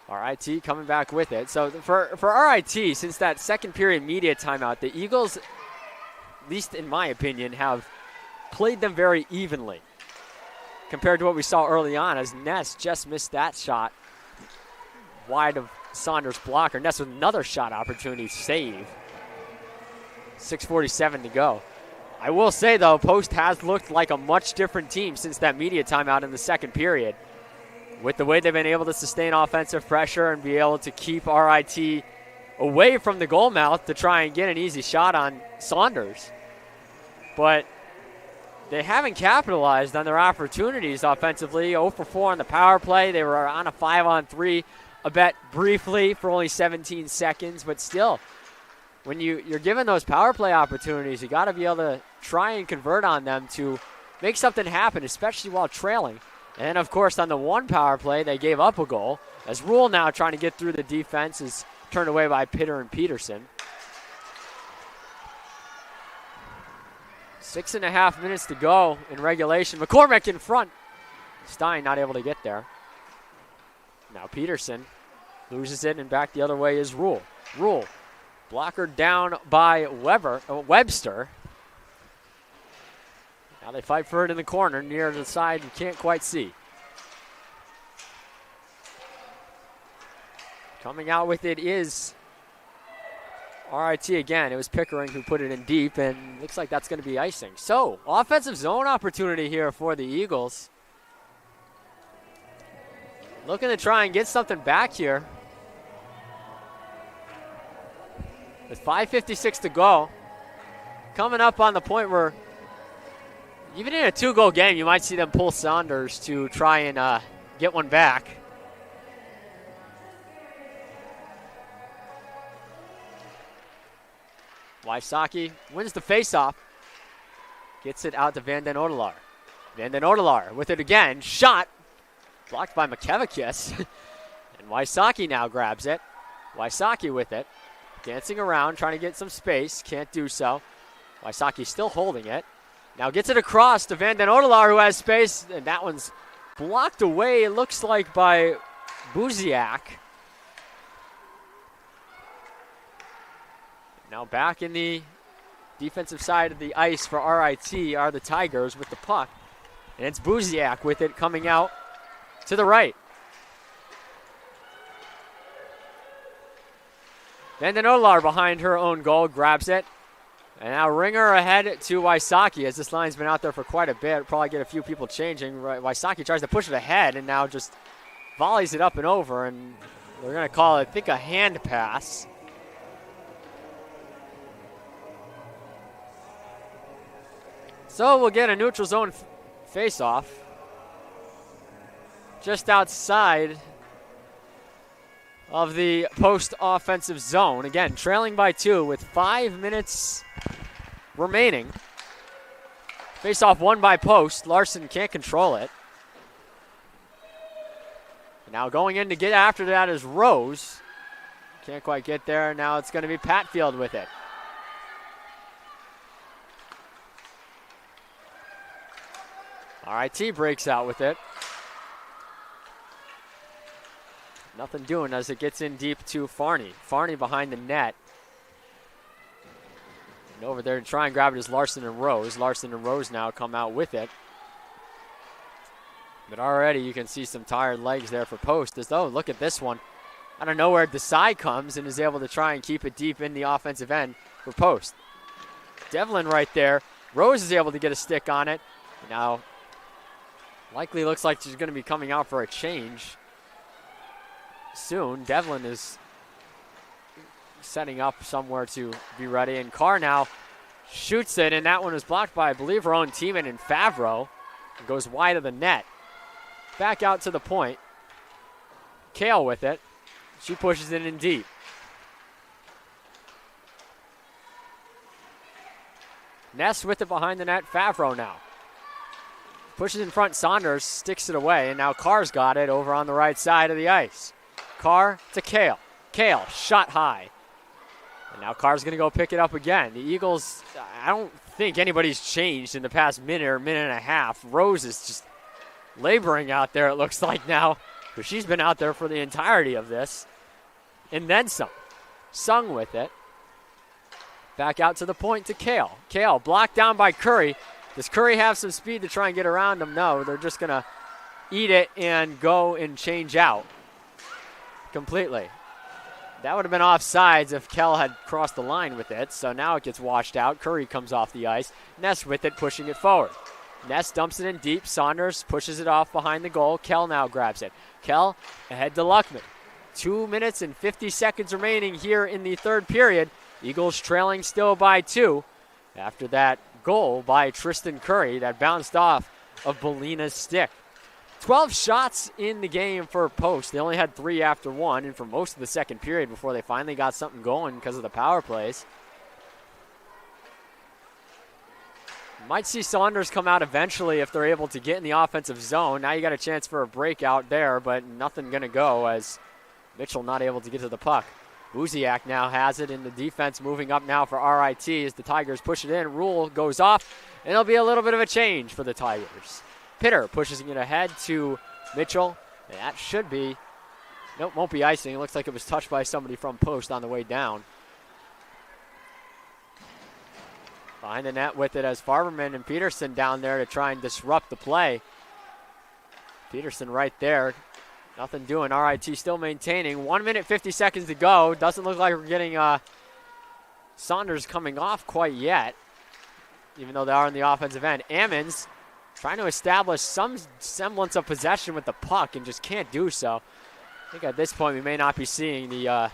RIT coming back with it. So for RIT, since that second period media timeout, the Eagles, at least in my opinion, have played them very evenly compared to what we saw early on, as Ness just missed that shot wide of Saunders' blocker. Ness with another shot opportunity save. 6:47 to go. I will say, though, Post has looked like a much different team since that media timeout in the second period, with the way they've been able to sustain offensive pressure and be able to keep RIT away from the goal mouth to try and get an easy shot on Saunders. But they haven't capitalized on their opportunities offensively. 0 for 4 on the power play. They were on a 5-on-3 a bet briefly for only 17 seconds, but still, when you're given those power play opportunities, you got to be able to try and convert on them to make something happen, especially while trailing. And, of course, on the one power play, they gave up a goal, as Rule now trying to get through the defense is turned away by Pitter and Peterson. 6.5 minutes to go in regulation. McCormick in front. Stein not able to get there. Now Peterson loses it, and back the other way is Rule. Rule, blocker down by Webster. Now they fight for it in the corner, near the side you can't quite see. Coming out with it is RIT again. It was Pickering who put it in deep, and looks like that's going to be icing. So, offensive zone opportunity here for the Eagles. Looking to try and get something back here. With 5:56 to go. Coming up on the point where, even in a 2-goal game, you might see them pull Saunders to try and get one back. Wysocki wins the faceoff. Gets it out to Van den Odelaar. Van den Odelaar with it again. Shot. Blocked by McKevakis. And Wysocki now grabs it. Wysocki with it. Dancing around, trying to get some space. Can't do so. Wysocki still holding it. Now gets it across to Van den Odelaar, who has space. And that one's blocked away, it looks like, by Buziak. Now back in the defensive side of the ice for RIT are the Tigers with the puck. And it's Buziak with it coming out to the right. Van den Odelaar behind her own goal, grabs it. And now Ringer ahead to Wysocki, as this line's been out there for quite a bit. Probably get a few people changing. Wysocki tries to push it ahead and now just volleys it up and over. And they're going to call it, I think, a hand pass. So we'll get a neutral zone face-off just outside of the post offensive zone. Again, trailing by 2 with 5 minutes remaining. Face-off won by post. Larson can't control it. Now going in to get after that is Rose. Can't quite get there. Now it's going to be Patfield with it. RIT breaks out with it. Nothing doing as it gets in deep to Farney. Farney behind the net. And over there to try and grab it is Larson and Rose. Larson and Rose now come out with it. But already you can see some tired legs there for post. As though, look at this one. Out of nowhere, Desai comes and is able to try and keep it deep in the offensive end for post. Devlin right there. Rose is able to get a stick on it. Now, likely looks like she's going to be coming out for a change soon. Devlin is setting up somewhere to be ready. And Carr now shoots it, and that one was blocked by, I believe, her own teammate in Favreau. It goes wide of the net. Back out to the point. Kale with it. She pushes it in deep. Ness with it behind the net. Favreau now. Pushes in front. Saunders sticks it away, and now Carr's got it over on the right side of the ice. Carr to Kale. Kale shot high. And now Carr's going to go pick it up again. The Eagles, I don't think anybody's changed in the past minute or minute and a half. Rose is just laboring out there, it looks like now. But she's been out there for the entirety of this. And then some. Sung with it. Back out to the point to Kale. Kale blocked down by Curry. Does Curry have some speed to try and get around him? No, they're just going to eat it and go and change out completely. That would have been offsides if Kell had crossed the line with it. So now it gets washed out. Curry comes off the ice. Ness with it, pushing it forward. Ness dumps it in deep. Saunders pushes it off behind the goal. Kell now grabs it. Kell ahead to Luckman. 2 minutes and 50 seconds remaining here in the third period. Eagles trailing still by 2 after that goal by Tristan Curry that bounced off of Belina's stick. 12 shots in the game for post. They only had 3 after 1, and for most of the second period before they finally got something going because of the power plays. Might see Saunders come out eventually if they're able to get in the offensive zone. Now you got a chance for a breakout there, but nothing going to go as Mitchell not able to get to the puck. Buziak now has it in the defense, moving up now for RIT as the Tigers push it in. Rule goes off, and it'll be a little bit of a change for the Tigers. Pitter pushes it ahead to Mitchell. That should be, nope, won't be icing. It looks like it was touched by somebody from post on the way down. Behind the net with it as Farberman and Peterson down there to try and disrupt the play. Peterson right there. Nothing doing. RIT still maintaining. 1 minute, 50 seconds to go. Doesn't look like we're getting Saunders coming off quite yet, even though they are in the offensive end. Ammons trying to establish some semblance of possession with the puck and just can't do so. I think at this point we may not be seeing the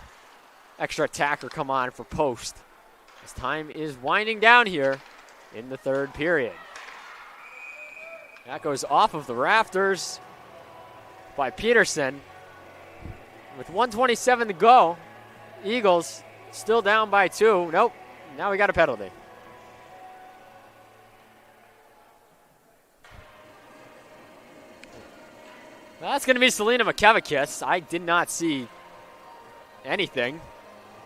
extra attacker come on for post. As time is winding down here in the third period. That goes off of the rafters by Peterson. With 1:27 to go, Eagles still down by 2. Nope, now we got a penalty. That's going to be Selena McKevichus. I did not see anything.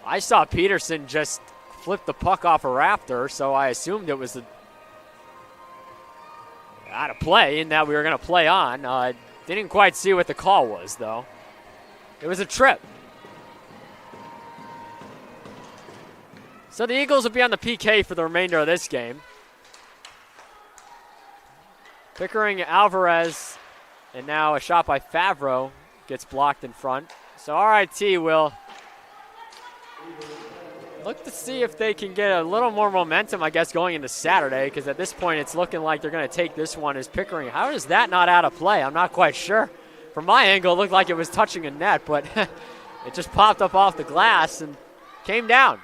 I saw Peterson just flip the puck off a rafter, so I assumed it was out of play and that we were going to play on. Didn't quite see what the call was, though. It was a trip. So the Eagles will be on the PK for the remainder of this game. Pickering, Alvarez, and now a shot by Favreau gets blocked in front. So RIT will look to see if they can get a little more momentum, I guess, going into Saturday, because at this point it's looking like they're going to take this one as Pickering. How is that not out of play? I'm not quite sure. From my angle, it looked like it was touching a net, but it just popped up off the glass and came down.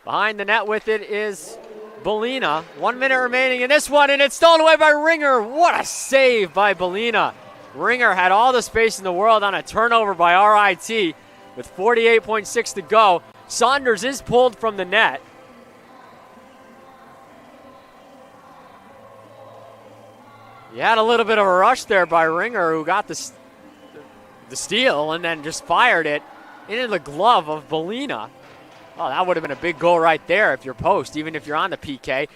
Behind the net with it is Belina. 1 minute remaining in this one, and it's stolen away by Ringer. What a save by Belina. Ringer had all the space in the world on a turnover by RIT with 48.6 to go. Saunders is pulled from the net. You had a little bit of a rush there by Ringer, who got the steal and then just fired it into the glove of Belina. Oh, that would have been a big goal right there if you're post, even if you're on the PK.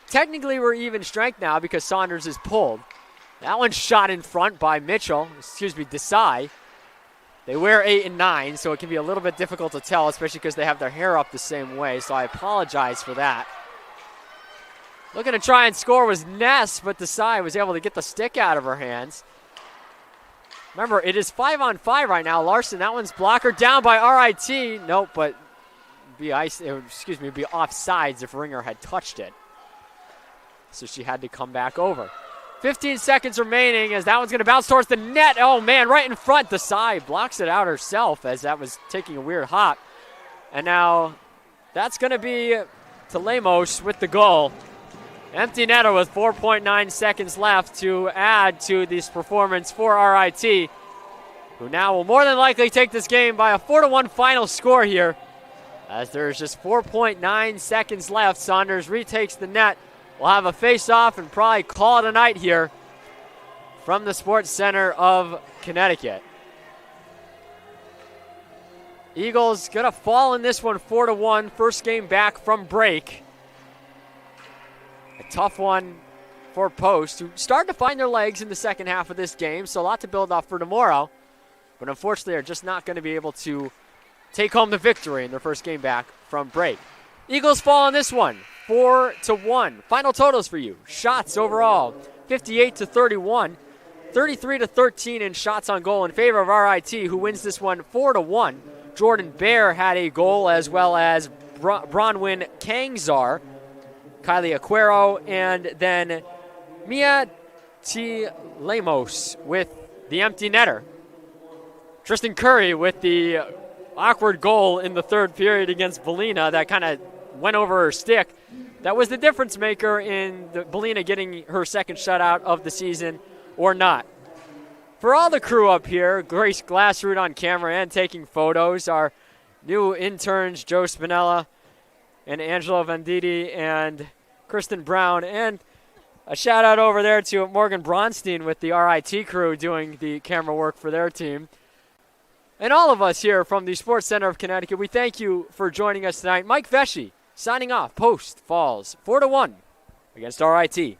Technically, we're even strength now because Saunders is pulled. That one's shot in front by Desai. They wear 8 and 9, so it can be a little bit difficult to tell, especially because they have their hair up the same way, so I apologize for that. Looking to try and score was Ness, but Desai was able to get the stick out of her hands. Remember, it is 5-on-5 right now. Larson, that one's blocker down by RIT. Nope, but it'd be offsides if Ringer had touched it. So she had to come back over. 15 seconds remaining as that one's going to bounce towards the net. Oh, man, right in front. Desai blocks it out herself as that was taking a weird hop. And now that's going to be to Lemos with the goal. Empty netter with 4.9 seconds left to add to this performance for RIT, who now will more than likely take this game by a 4-1 final score here. As there's just 4.9 seconds left, Saunders retakes the net. We'll have a face-off and probably call it a night here from the Sports Center of Connecticut. Eagles gonna fall in this one 4-1, first game back from break. A tough one for Post, who started to find their legs in the second half of this game, so a lot to build off for tomorrow. But unfortunately, they're just not going to be able to take home the victory in their first game back from break. Eagles fall on this one, 4-1. Final totals for you. Shots overall, 58-31, 33-13 in shots on goal in favor of RIT, who wins this one 4-1. Jordan Bear had a goal, as well as Bronwyn Kangzar, Kylie Aquero, and then Mia T. Lemos with the empty netter. Tristan Curry with the awkward goal in the third period against Belina that kind of went over her stick. That was the difference maker in Belina getting her second shutout of the season or not. For all the crew up here, Grace Glassroot on camera and taking photos, our new interns, Joe Spinella and Angelo Venditti and Kristen Brown, and a shout out over there to Morgan Bronstein with the RIT crew doing the camera work for their team. And all of us here from the Sports Center of Connecticut, we thank you for joining us tonight. Mike Vesci signing off. Post falls 4-1 against RIT.